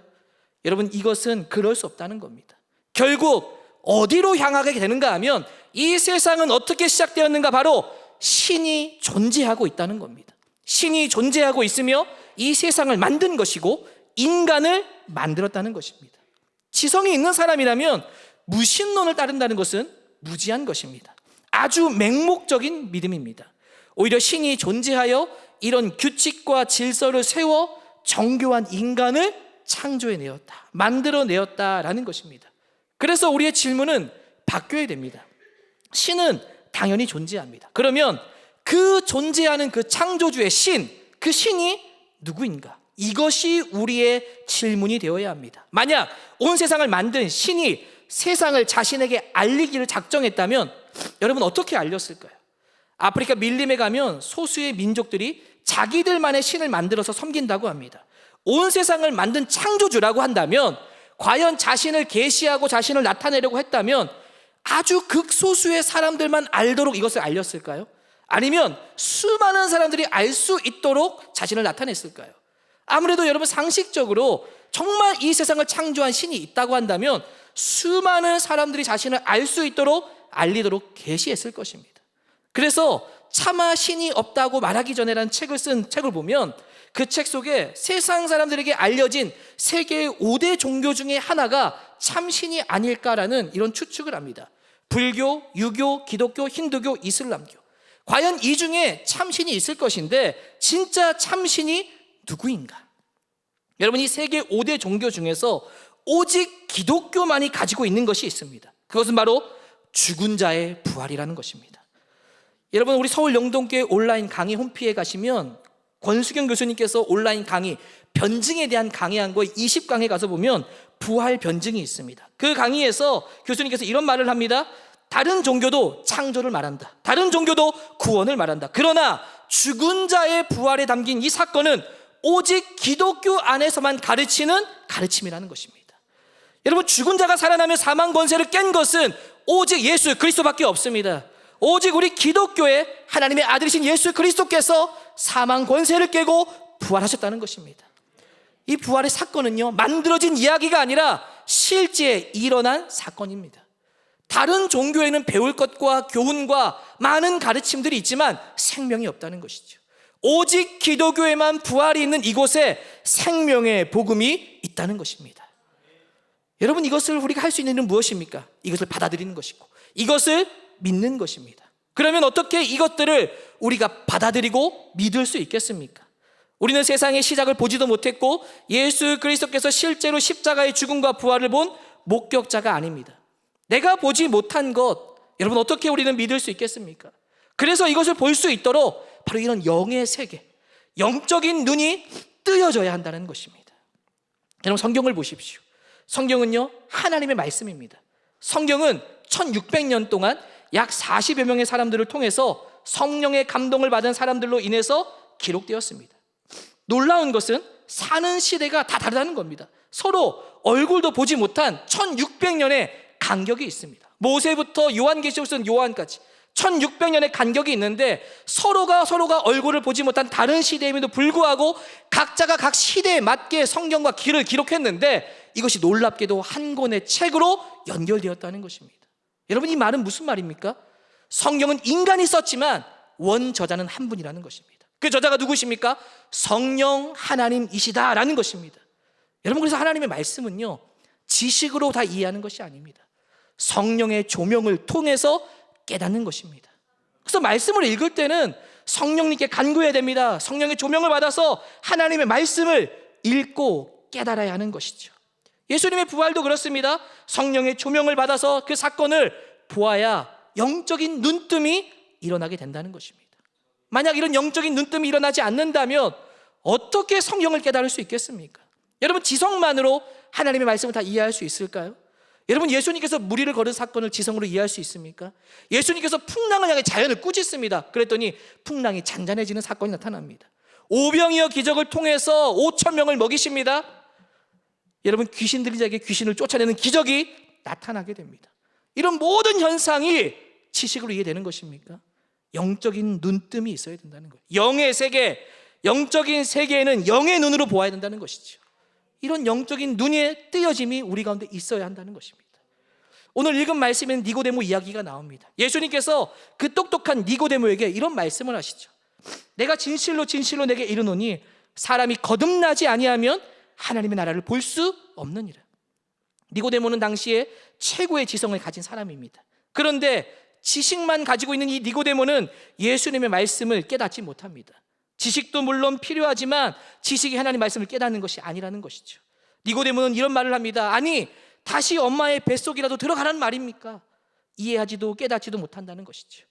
여러분, 이것은 그럴 수 없다는 겁니다. 결국 어디로 향하게 되는가 하면, 이 세상은 어떻게 시작되었는가? 바로 신이 존재하고 있다는 겁니다. 신이 존재하고 있으며 이 세상을 만든 것이고 인간을 만들었다는 것입니다. 지성이 있는 사람이라면 무신론을 따른다는 것은 무지한 것입니다. 아주 맹목적인 믿음입니다. 오히려 신이 존재하여 이런 규칙과 질서를 세워 정교한 인간을 창조해내었다, 만들어내었다라는 것입니다. 그래서 우리의 질문은 바뀌어야 됩니다. 신은 당연히 존재합니다. 그러면 그 존재하는 그 창조주의 신, 그 신이 누구인가? 이것이 우리의 질문이 되어야 합니다. 만약 온 세상을 만든 신이 세상을 자신에게 알리기를 작정했다면 여러분 어떻게 알렸을까요? 아프리카 밀림에 가면 소수의 민족들이 자기들만의 신을 만들어서 섬긴다고 합니다. 온 세상을 만든 창조주라고 한다면, 과연 자신을 계시하고 자신을 나타내려고 했다면 아주 극소수의 사람들만 알도록 이것을 알렸을까요? 아니면 수많은 사람들이 알 수 있도록 자신을 나타냈을까요? 아무래도 여러분 상식적으로 정말 이 세상을 창조한 신이 있다고 한다면 수많은 사람들이 자신을 알 수 있도록 알리도록 계시했을 것입니다. 그래서 차마 신이 없다고 말하기 전에라는 책을 쓴 책을 보면 그 책 속에 세상 사람들에게 알려진 세계의 5대 종교 중에 하나가 참신이 아닐까라는 이런 추측을 합니다. 불교, 유교, 기독교, 힌두교, 이슬람교. 과연 이 중에 참신이 있을 것인데 진짜 참신이 누구인가? 여러분, 이 세계 5대 종교 중에서 오직 기독교만이 가지고 있는 것이 있습니다. 그것은 바로 죽은 자의 부활이라는 것입니다. 여러분, 우리 서울 영동교회 온라인 강의 홈피에 가시면 권수경 교수님께서 온라인 강의, 변증에 대한 강의한 거 20강에 가서 보면 부활 변증이 있습니다. 그 강의에서 교수님께서 이런 말을 합니다. 다른 종교도 창조를 말한다. 다른 종교도 구원을 말한다. 그러나 죽은 자의 부활에 담긴 이 사건은 오직 기독교 안에서만 가르치는 가르침이라는 것입니다. 여러분, 죽은 자가 살아나며 사망 권세를 깬 것은 오직 예수 그리스도밖에 없습니다. 오직 우리 기독교의 하나님의 아들이신 예수 그리스도께서 사망 권세를 깨고 부활하셨다는 것입니다. 이 부활의 사건은요, 만들어진 이야기가 아니라 실제 일어난 사건입니다. 다른 종교에는 배울 것과 교훈과 많은 가르침들이 있지만 생명이 없다는 것이죠. 오직 기독교에만 부활이 있는 이곳에 생명의 복음이 있다는 것입니다. 여러분, 이것을 우리가 할 수 있는 일은 무엇입니까? 이것을 받아들이는 것이고 이것을 믿는 것입니다. 그러면 어떻게 이것들을 우리가 받아들이고 믿을 수 있겠습니까? 우리는 세상의 시작을 보지도 못했고 예수 그리스도께서 실제로 십자가의 죽음과 부활을 본 목격자가 아닙니다. 내가 보지 못한 것, 여러분 어떻게 우리는 믿을 수 있겠습니까? 그래서 이것을 볼 수 있도록 바로 이런 영의 세계, 영적인 눈이 뜨여져야 한다는 것입니다. 여러분, 성경을 보십시오. 성경은요, 하나님의 말씀입니다. 성경은 1600년 동안 약 40여 명의 사람들을 통해서 성령의 감동을 받은 사람들로 인해서 기록되었습니다. 놀라운 것은 사는 시대가 다 다르다는 겁니다. 서로 얼굴도 보지 못한 1600년의 간격이 있습니다. 모세부터 요한계시록 쓴 요한까지 1600년의 간격이 있는데 서로가 얼굴을 보지 못한 다른 시대임에도 불구하고 각자가 각 시대에 맞게 성경과 길을 기록했는데 이것이 놀랍게도 한 권의 책으로 연결되었다는 것입니다. 여러분, 이 말은 무슨 말입니까? 성경은 인간이 썼지만 원저자는 한 분이라는 것입니다. 그 저자가 누구십니까? 성령 하나님이시다라는 것입니다. 여러분, 그래서 하나님의 말씀은요, 지식으로 다 이해하는 것이 아닙니다. 성령의 조명을 통해서 깨닫는 것입니다. 그래서 말씀을 읽을 때는 성령님께 간구해야 됩니다. 성령의 조명을 받아서 하나님의 말씀을 읽고 깨달아야 하는 것이죠. 예수님의 부활도 그렇습니다. 성령의 조명을 받아서 그 사건을 보아야 영적인 눈뜸이 일어나게 된다는 것입니다. 만약 이런 영적인 눈뜸이 일어나지 않는다면 어떻게 성경을 깨달을 수 있겠습니까? 여러분, 지성만으로 하나님의 말씀을 다 이해할 수 있을까요? 여러분, 예수님께서 무리를 걸은 사건을 지성으로 이해할 수 있습니까? 예수님께서 풍랑을 향해 자연을 꾸짖습니다. 그랬더니 풍랑이 잔잔해지는 사건이 나타납니다. 오병이어 기적을 통해서 5천 명을 먹이십니다. 여러분, 귀신 들린 자에게 귀신을 쫓아내는 기적이 나타나게 됩니다. 이런 모든 현상이 지식으로 이해되는 것입니까? 영적인 눈뜸이 있어야 된다는 거예요. 영의 세계, 영적인 세계에는 영의 눈으로 보아야 된다는 것이죠. 이런 영적인 눈의 뜨여짐이 우리 가운데 있어야 한다는 것입니다. 오늘 읽은 말씀에는 니고데모 이야기가 나옵니다. 예수님께서 그 똑똑한 니고데모에게 이런 말씀을 하시죠. 내가 진실로 진실로 내게 이르노니 사람이 거듭나지 아니하면 하나님의 나라를 볼 수 없느니라. 니고데모는 당시에 최고의 지성을 가진 사람입니다. 그런데 지식만 가지고 있는 이 니고데모는 예수님의 말씀을 깨닫지 못합니다. 지식도 물론 필요하지만 지식이 하나님의 말씀을 깨닫는 것이 아니라는 것이죠. 니고데모는 이런 말을 합니다. 아니, 다시 엄마의 뱃속이라도 들어가라는 말입니까? 이해하지도 깨닫지도 못한다는 것이죠.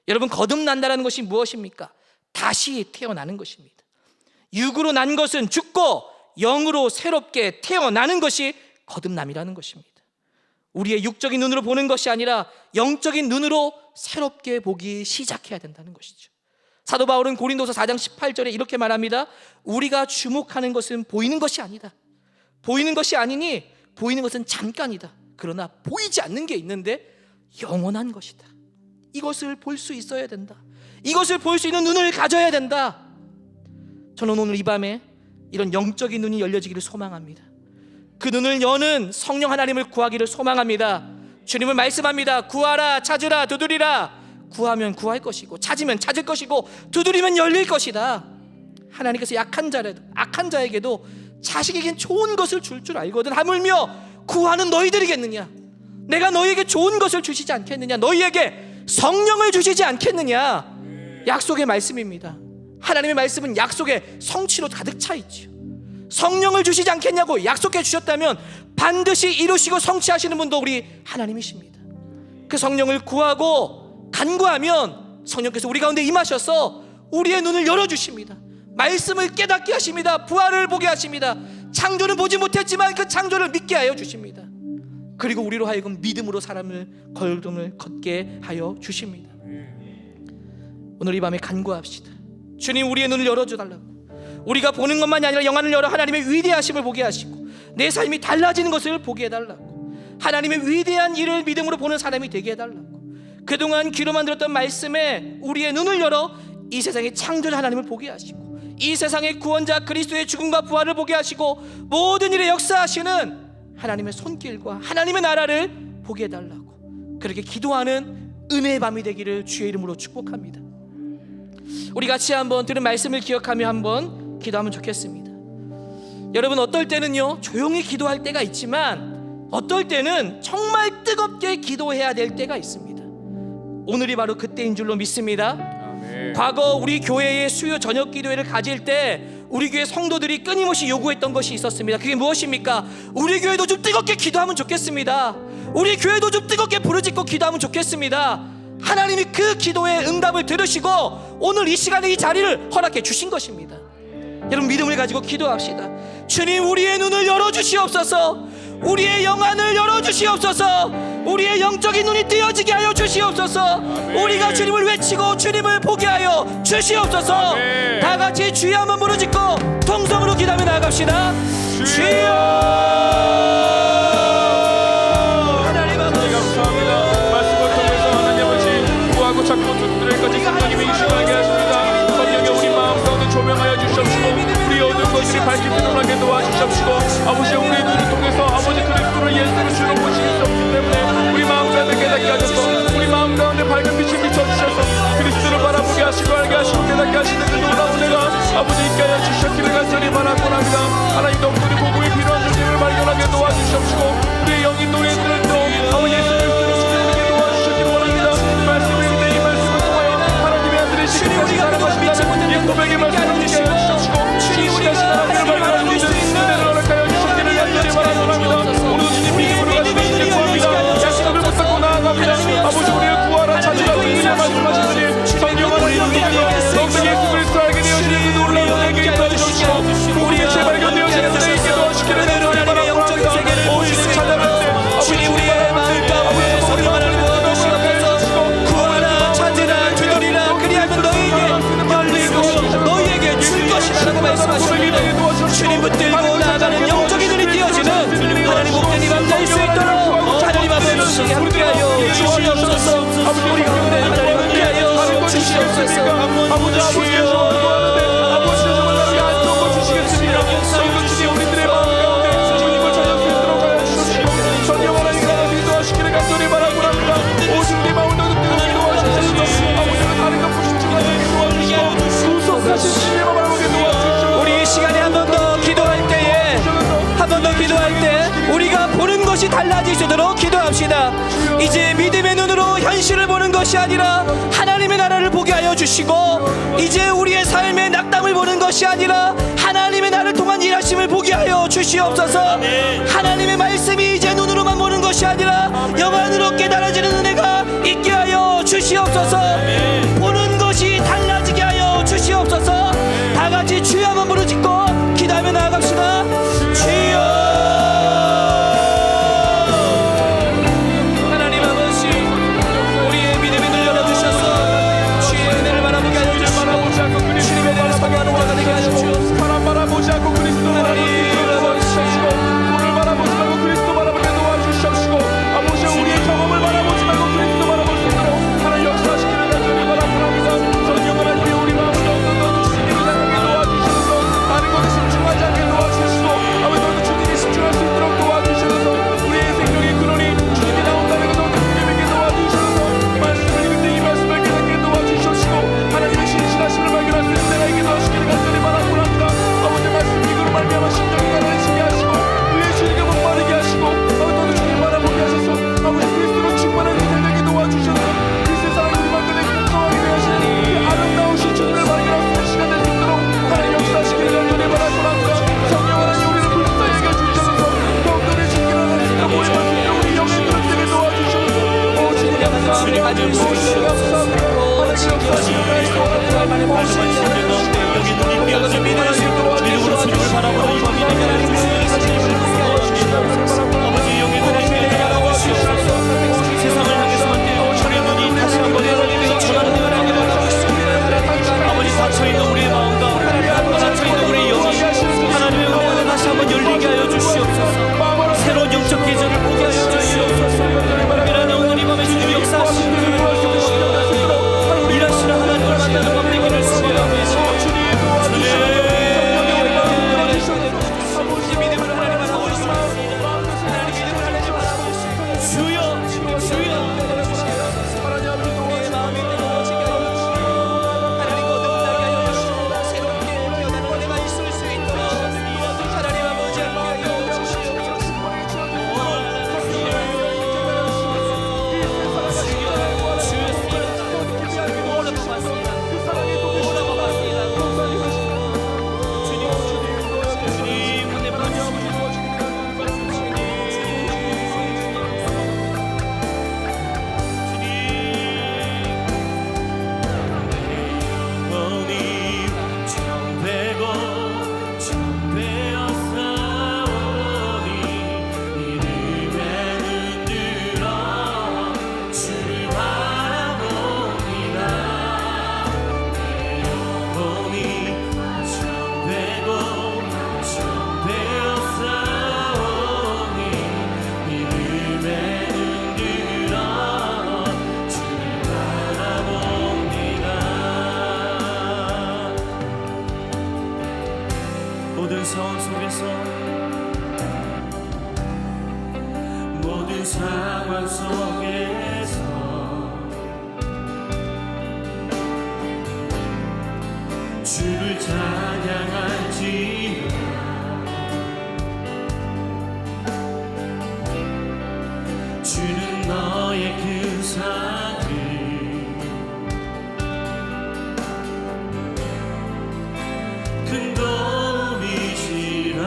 여러분, 거듭난다는 것이 무엇입니까? 다시 태어나는 것입니다. 육으로 난 것은 죽고 영으로 새롭게 태어나는 것이 거듭남이라는 것입니다. 우리의 육적인 눈으로 보는 것이 아니라 영적인 눈으로 새롭게 보기 시작해야 된다는 것이죠. 사도 바울은 고린도서 4장 18절에 이렇게 말합니다. 우리가 주목하는 것은 보이는 것이 아니다. 보이는 것이 아니니 보이는 것은 잠깐이다. 그러나 보이지 않는 게 있는데 영원한 것이다. 이것을 볼 수 있어야 된다. 이것을 볼 수 있는 눈을 가져야 된다. 저는 오늘 이 밤에 이런 영적인 눈이 열려지기를 소망합니다. 그 눈을 여는 성령 하나님을 구하기를 소망합니다. 주님은 말씀합니다. 구하라, 찾으라, 두드리라. 구하면 구할 것이고 찾으면 찾을 것이고 두드리면 열릴 것이다. 하나님께서 악한 자에게도 자식에겐 좋은 것을 줄 알거든. 하물며 구하는 너희들이겠느냐? 내가 너희에게 좋은 것을 주시지 않겠느냐? 너희에게 성령을 주시지 않겠느냐? 약속의 말씀입니다. 하나님의 말씀은 약속의 성취로 가득 차 있죠. 성령을 주시지 않겠냐고 약속해 주셨다면 반드시 이루시고 성취하시는 분도 우리 하나님이십니다. 그 성령을 구하고 간구하면 성령께서 우리 가운데 임하셔서 우리의 눈을 열어주십니다. 말씀을 깨닫게 하십니다. 부활을 보게 하십니다. 창조는 보지 못했지만 그 창조를 믿게 하여 주십니다. 그리고 우리로 하여금 믿음으로 사람을 걸음을 걷게 하여 주십니다. 오늘 이 밤에 간구합시다. 주님, 우리의 눈을 열어주달라고. 우리가 보는 것만이 아니라 영안을 열어 하나님의 위대하심을 보게 하시고 내 삶이 달라지는 것을 보게 해달라고. 하나님의 위대한 일을 믿음으로 보는 사람이 되게 해달라고. 그동안 귀로만 들었던 말씀에 우리의 눈을 열어 이 세상의 창조자 하나님을 보게 하시고 이 세상의 구원자 그리스도의 죽음과 부활을 보게 하시고 모든 일에 역사하시는 하나님의 손길과 하나님의 나라를 보게 해달라고. 그렇게 기도하는 은혜의 밤이 되기를 주의 이름으로 축복합니다. 우리 같이 한번 들은 말씀을 기억하며 한번 기도하면 좋겠습니다. 여러분, 어떨 때는요 조용히 기도할 때가 있지만 어떨 때는 정말 뜨겁게 기도해야 될 때가 있습니다. 오늘이 바로 그때인 줄로 믿습니다. 아멘. 과거 우리 교회의 수요 저녁 기도회를 가질 때 우리 교회 성도들이 끊임없이 요구했던 것이 있었습니다. 그게 무엇입니까? 우리 교회도 좀 뜨겁게 기도하면 좋겠습니다. 우리 교회도 좀 뜨겁게 부르짖고 기도하면 좋겠습니다. 하나님이 그 기도의 응답을 들으시고 오늘 이 시간에 이 자리를 허락해 주신 것입니다. 여러분, 믿음을 가지고 기도합시다. 주님, 우리의 눈을 열어주시옵소서. 우리의 영안을 열어주시옵소서. 우리의 영적인 눈이 뜨여지게 하여 주시옵소서. 아멘. 우리가 주님을 외치고 주님을 보게 하여 주시옵소서. 아멘. 다 같이 주여 한번 부르짖고 통성으로 기도하며 나아갑시다. 주여. 하나님 아버지 감사합니다. 말씀을 통해서 하나님 아버지 구하고 찾고 듣들을까지 성령님이 인식하게 하십니다. 성령이 우리 마음 가운데 조명하여 주시옵시고 우리 어두운 것들이 밝게 드러나게 도와주시옵시고 아버지, 우리의 눈을 통해서 아버지 그리스도를 예수를 주로 보시기 없기 때문에 우리 마음 가운데 깨닫게 하셔서 우리 마음 가운데 밝은 빛이 비춰주셔서 그리스도를 바라보게 하시고 알게 하시고 깨닫게 하시는 그 놀라운 은혜가 아버지 있게 하여 주셨기를 간절히 바라곤 합니다. 하나님, 덕분에 복음이 필요한 주님을 발견하게 도와주시옵소서. 달라지시도록 기도합시다. 이제 믿음의 눈으로 현실을 보는 것이 아니라 하나님의 나라를 보게 하여 주시고, 이제 우리의 삶의 낙담을 보는 것이 아니라 하나님의 나를 통한 일하심을 보게 하여 주시옵소서. 하나님의 말씀이 이제 눈으로만 보는 것이 아니라 영 안으로 깨달아지는 은혜가 있게 하여 주시옵소서. 보는 것이 달라지게 하여 주시옵소서. 다 같이 주여 한번 부르짖고 기도하며 나아갑시다. 주여. 하나님 아버지, 우리의 믿음의 눈을 열어주셔서 주의 은혜를 바라보게 하여 주시고 주님의 은혜를 사모하는 자가 되게 하여 주옵소서. 사람 바라보지 않고 그리스도 바라보시옵시고, 돈을 바라보지 말고 그리스도 바라보게 도와주시옵시고, 아버지 우리의 경험을 바라보지 말고 그리스도 바라볼 수 있도록 하나님 역사하시기를 간절히 바랍니다. 성령을 할 때 우리 마음을 더욱더 주님이 생각하게 도와주셔서 다른 것에 집중하지 않게 도와주시고, 아버지 더욱더 주님이 집중할 수 있도록 도와주셔서 우리의 생명의 근원이 주님이 나온다는 것을 믿게 도와주셔서 말씀을 읽을 때 이 말씀을 깨닫게 도와주시옵시고, 하나님의 신실하심을 발견할 수 있는 내가 있게 도와주시기를 간절히 바랍니다. 아버지 말씀 믿음으로 말미암아 심령이 가라앉히게 하시고 의의 주님께 목마르게 하시고, 아버지 너도 주님 바라보게 하셔서 아버지 그리스도로 충만한 인생 되게 도와주셔서 이 세상을 우리 만들에 인정하게 하시는 그 아름다우신 주님을 발견할 수 있는 시간 될 수 있도록 하나님 역사하시기를 간절히 바랍니다. 성령 하나님 우리를 불쌍히 여겨주셔서 더욱더 내 주님을 하나님 모임할 수 있는 우리 영의 그릇 되게 도와주셔서 오 주님 감사합니다. 오 주님 감사합니다. 하나님 역사하시기를 간절히 바랍니다. 여기 눈이 띄어져 믿음으로 주님을 바라보는 이 밤이 되게 하여 주시옵소서. 아버지 영의 눈을 뜨게 하여 주시옵소서. 세상을 향해서만 우리의 눈이 다시 한번 하나님의 전하는 은혜를 하게 하옵소서. 아버지 닫혀있는 우리의 마음과 닫혀있는 우리의 영이 하나님의 은혜로 다시 한번 열리게 하여 주시옵소서. 새로운 영적 계절을 보게 하여 주시옵소서. 특별한 오늘 이 밤에 주님 역사하시는 일하시는 하나님을 만나는 밤 되기를 소망합니다. 모든 상황 속에서 모든 상황 속에서 주를 찬양할지어다. 주는 너의 그 산을 큰 도움이시라.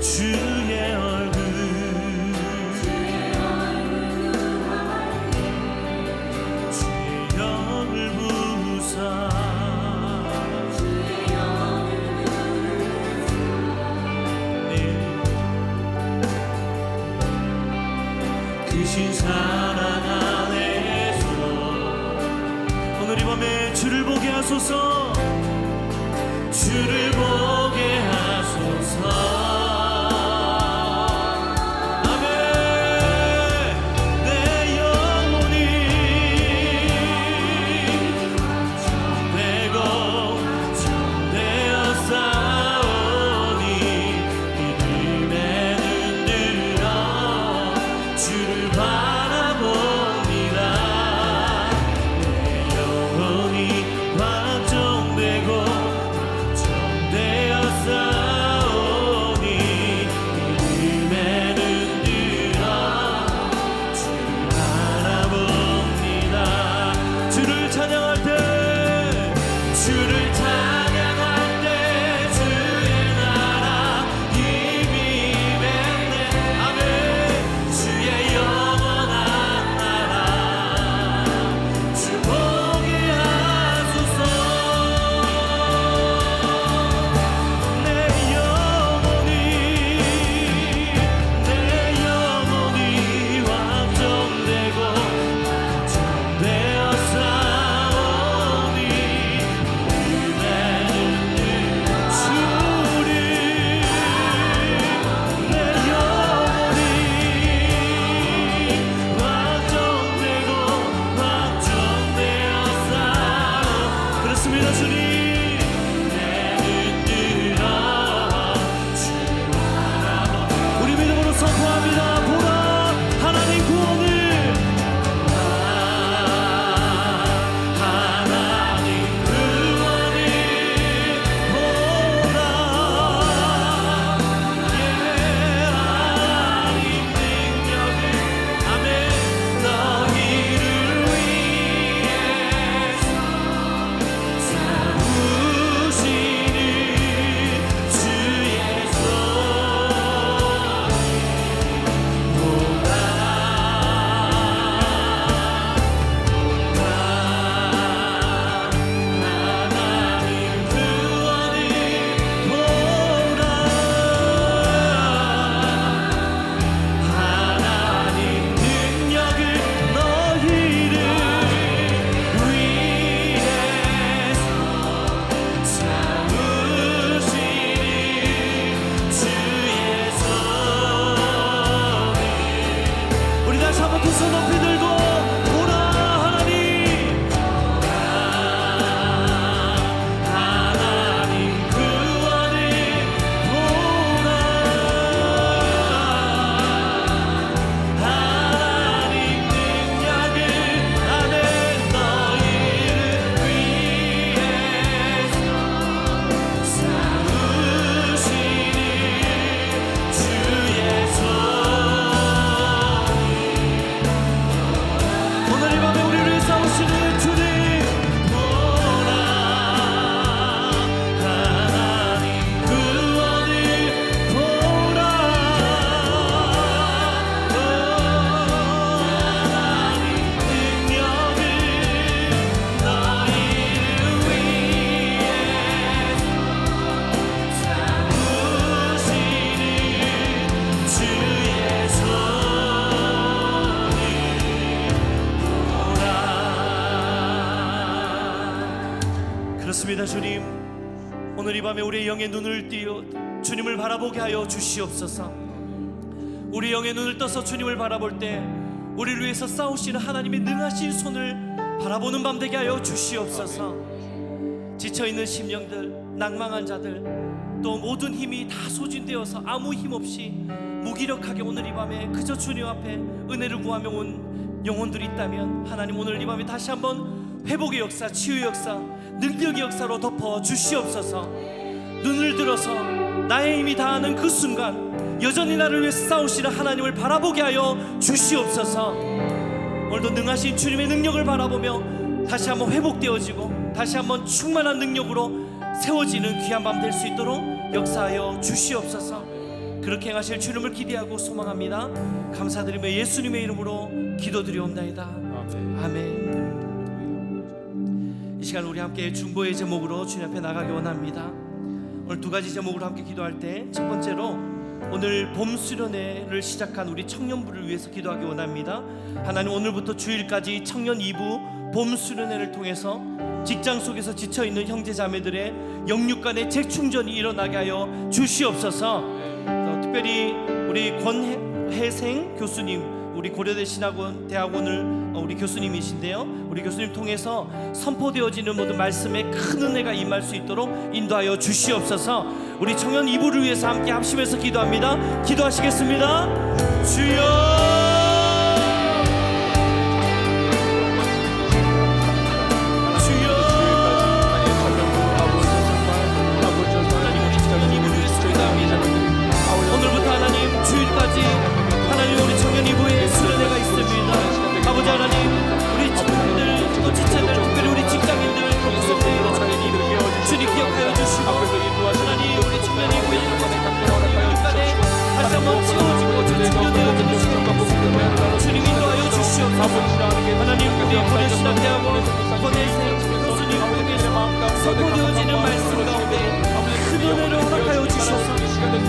주의 얼굴 주의 영을 부사 크신 사랑 안에서 오늘 이 밤에 주를 보게 하소서. 주를 보게 하소서. 아멘. 내 영혼이 정되고 정되어 싸우니 믿음에 눈들어 주를 바라봅니다. 내 영혼이 확정되고 정되어 기도하겠습니다. 주님, 오늘 이 밤에 우리의 영의 눈을 띄어 주님을 바라보게 하여 주시옵소서. 우리 영의 눈을 떠서 주님을 바라볼 때 우리를 위해서 싸우시는 하나님의 능하신 손을 바라보는 밤 되게 하여 주시옵소서. 지쳐있는 심령들, 낭망한 자들, 또 모든 힘이 다 소진되어서 아무 힘 없이 무기력하게 오늘 이 밤에 그저 주님 앞에 은혜를 구하며 온 영혼들이 있다면 하나님 오늘 이 밤에 다시 한번 회복의 역사, 치유의 역사, 능력의 역사로 덮어 주시옵소서. 눈을 들어서 나의 힘이 다하는 그 순간 여전히 나를 위해 싸우시는 하나님을 바라보게 하여 주시옵소서. 오늘도 능하신 주님의 능력을 바라보며 다시 한번 회복되어지고 다시 한번 충만한 능력으로 세워지는 귀한 밤 될 수 있도록 역사하여 주시옵소서. 그렇게 행하실 주님을 기대하고 소망합니다. 감사드리며 예수님의 이름으로 기도드리옵나이다. 아멘. 이 시간 우리 함께 중보의 제목으로 주님 앞에 나가기 원합니다. 오늘 두 가지 제목으로 함께 기도할 때 첫 번째로 오늘 봄 수련회를 시작한 우리 청년부를 위해서 기도하기 원합니다. 하나님, 오늘부터 주일까지 청년 2부 봄 수련회를 통해서 직장 속에서 지쳐있는 형제자매들의 영육간의 재충전이 일어나게 하여 주시옵소서. 특별히 우리 권혜생 교수님, 우리 고려대 신학원 대학원을 우리 교수님이신데요, 우리 교수님 통해서 선포되어지는 모든 말씀에 큰 은혜가 임할 수 있도록 인도하여 주시옵소서. 우리 청년 2부를 위해서 함께 합심해서 기도합니다. 기도하시겠습니다. 주여, 오늘부터 하나님 주일까지 하나님 우리 청년 2부에 수련회가 있습니다. 아버지 하나님, 우리 청년들 또 지체들, 특별히 우리 직장인들 교섭대회로 청년 2부 주님 기억하여 주시고 하나님 우리 청년 2부에 여기까지 다시 한번 채워주고 충전되어지는 시간 주님 인도하여 주시옵소서. 하나님 우리 고려신학대학원 권혜생 교수님 통해서 선포되어지는 말씀 가운데 큰 은혜를 허락하여 주셔서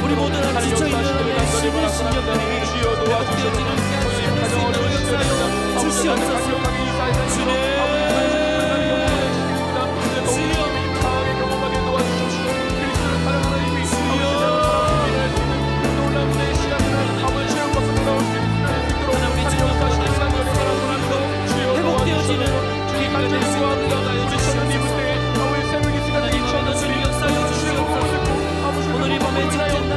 우리 모든 지쳐있는 신의 신령들이 회복되어지는 할수 있도록 역사하여 주시옵소서. 주님, 회복되어지는 주의 말씀을 인도하여 주시옵소서. 하나님 오늘 주님 역사하여 주시옵소서. 오늘 이 밤에 첫째 날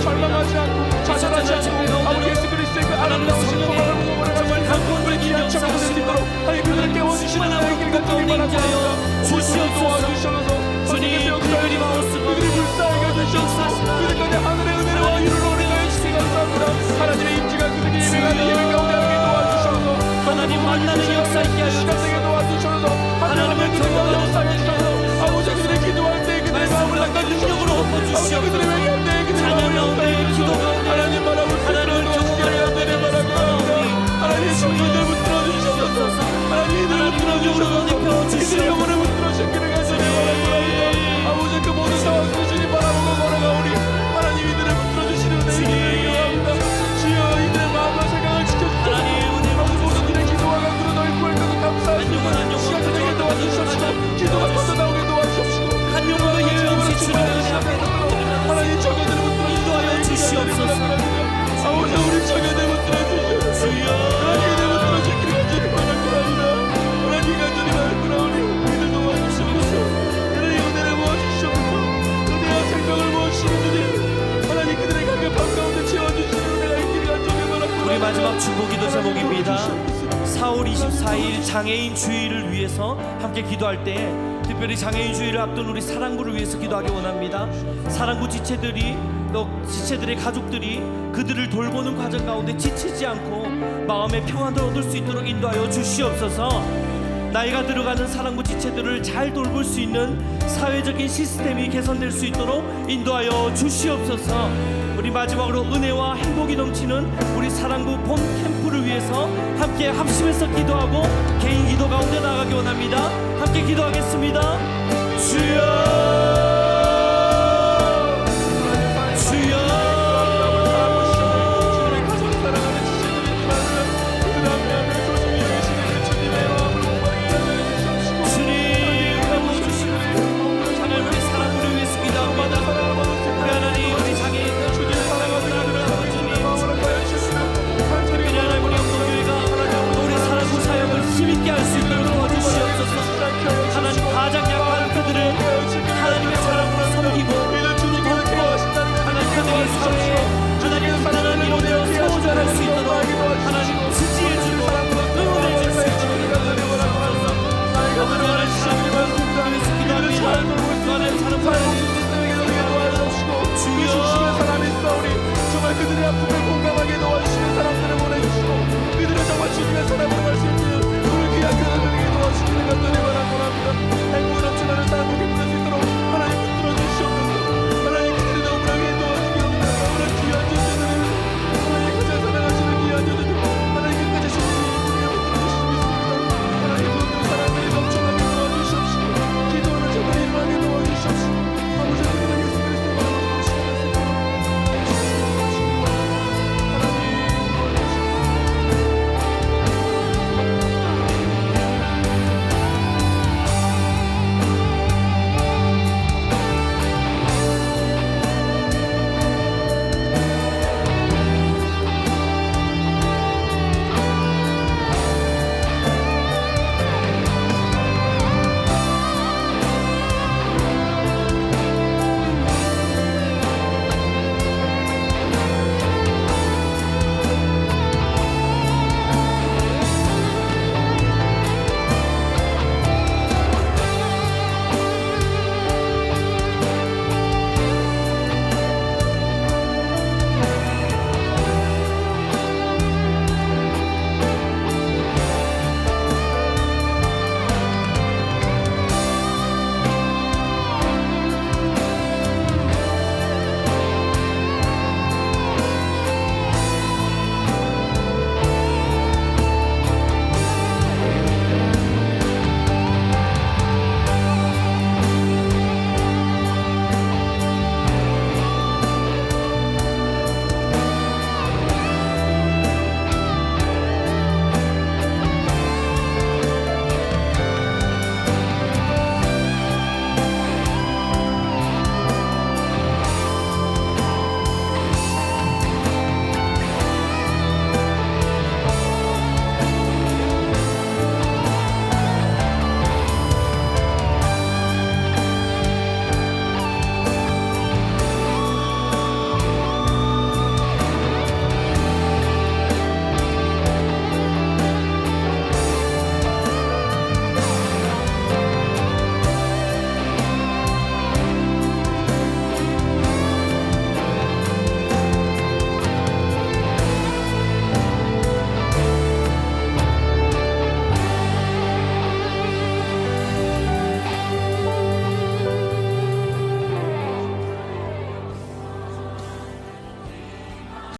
절망하지 않고 자살하지 않고 아버지 예수 그리스도의 그 아름다운 성령의 정말 강권을 기한 척할 수 있도록 하나님 그들을 깨워주시는 나의 길 같은 일 바랍니다. 도와주셔서 주님 그들이 마음쓰고 그들이 불쌍하게 해주셔서 그들까지 하늘의 은혜와 이루로 우리가 주시 감사합니다. 하나님의 임재가 그들이 예배하는 예배 가운데 함께 도와주셔서 하나님 만나는 역사 있게 하여 시간 되게 도와주셔서 하나님의 기도하는 역사 해주셔서 아버지 그들의 기도할 때 그들의 마음을 닦아주셔서 아버지 그들의 회개할 때 그들의 마음을 닦아주셔서 하나님 바라보고 하나님을 경배해야 되는 바랍니다. 하나님 성도들 붙들어 주셔서 하나님 이들을 붙들어 주셔서 이들의 영혼을 붙들어 주시기를 간절히 바랍니다. 아버지 그 모든 상황 주시니 바라보고 걸어가오리 하나님 이들을 붙들어 주시는 은혜에 기도합니다. 주여 이들의 마음과 생각을 지켜주셔서 아버지 모든 일의 기도와 강구로 너희 구할 것을 감사합니다. 시간 되게 도와주셔서 기도가 터져나오게 도와주시고 한 영혼도 예외 없이 주님의 은혜 앞에 하나님 청년들을 붙들어 인도하여 주시옵소서. 아버지 우리 청년들 붙들어 주시옵소서. 하나님 이들 붙들어 주시기를 간절히 바랍니다. 하나님 간절히 바랍니다. 우리 이들 도와주시옵소서. 하나님 은혜를 모아주시옵소서. 은혜와 생명을 모아주시는 주님 하나님 그들의 가격한 가운데 채워주시는 은혜가 있기를 간절히 바랍니다. 우리 마지막 중보기도 제목입니다. 4월 24일 장애인 주의를 위해서 함께 기도할 때 특별히 장애인 주의를 앞둔 우리 사랑부를 위해서 기도하기 원합니다. 사랑부 지체들이 또 지체들의 가족들이 그들을 돌보는 과정 가운데 지치지 않고 마음의 평안을 얻을 수 있도록 인도하여 주시옵소서. 나이가 들어가는 사랑부 지체들을 잘 돌볼 수 있는 사회적인 시스템이 개선될 수 있도록 인도하여 주시옵소서. 우리 마지막으로 은혜와 행복이 넘치는 우리 사랑부 봄 캠프를 위해서 함께 합심해서 기도하고 개인 기도 가운데 나가기 원합니다. 함께 기도하겠습니다. 주여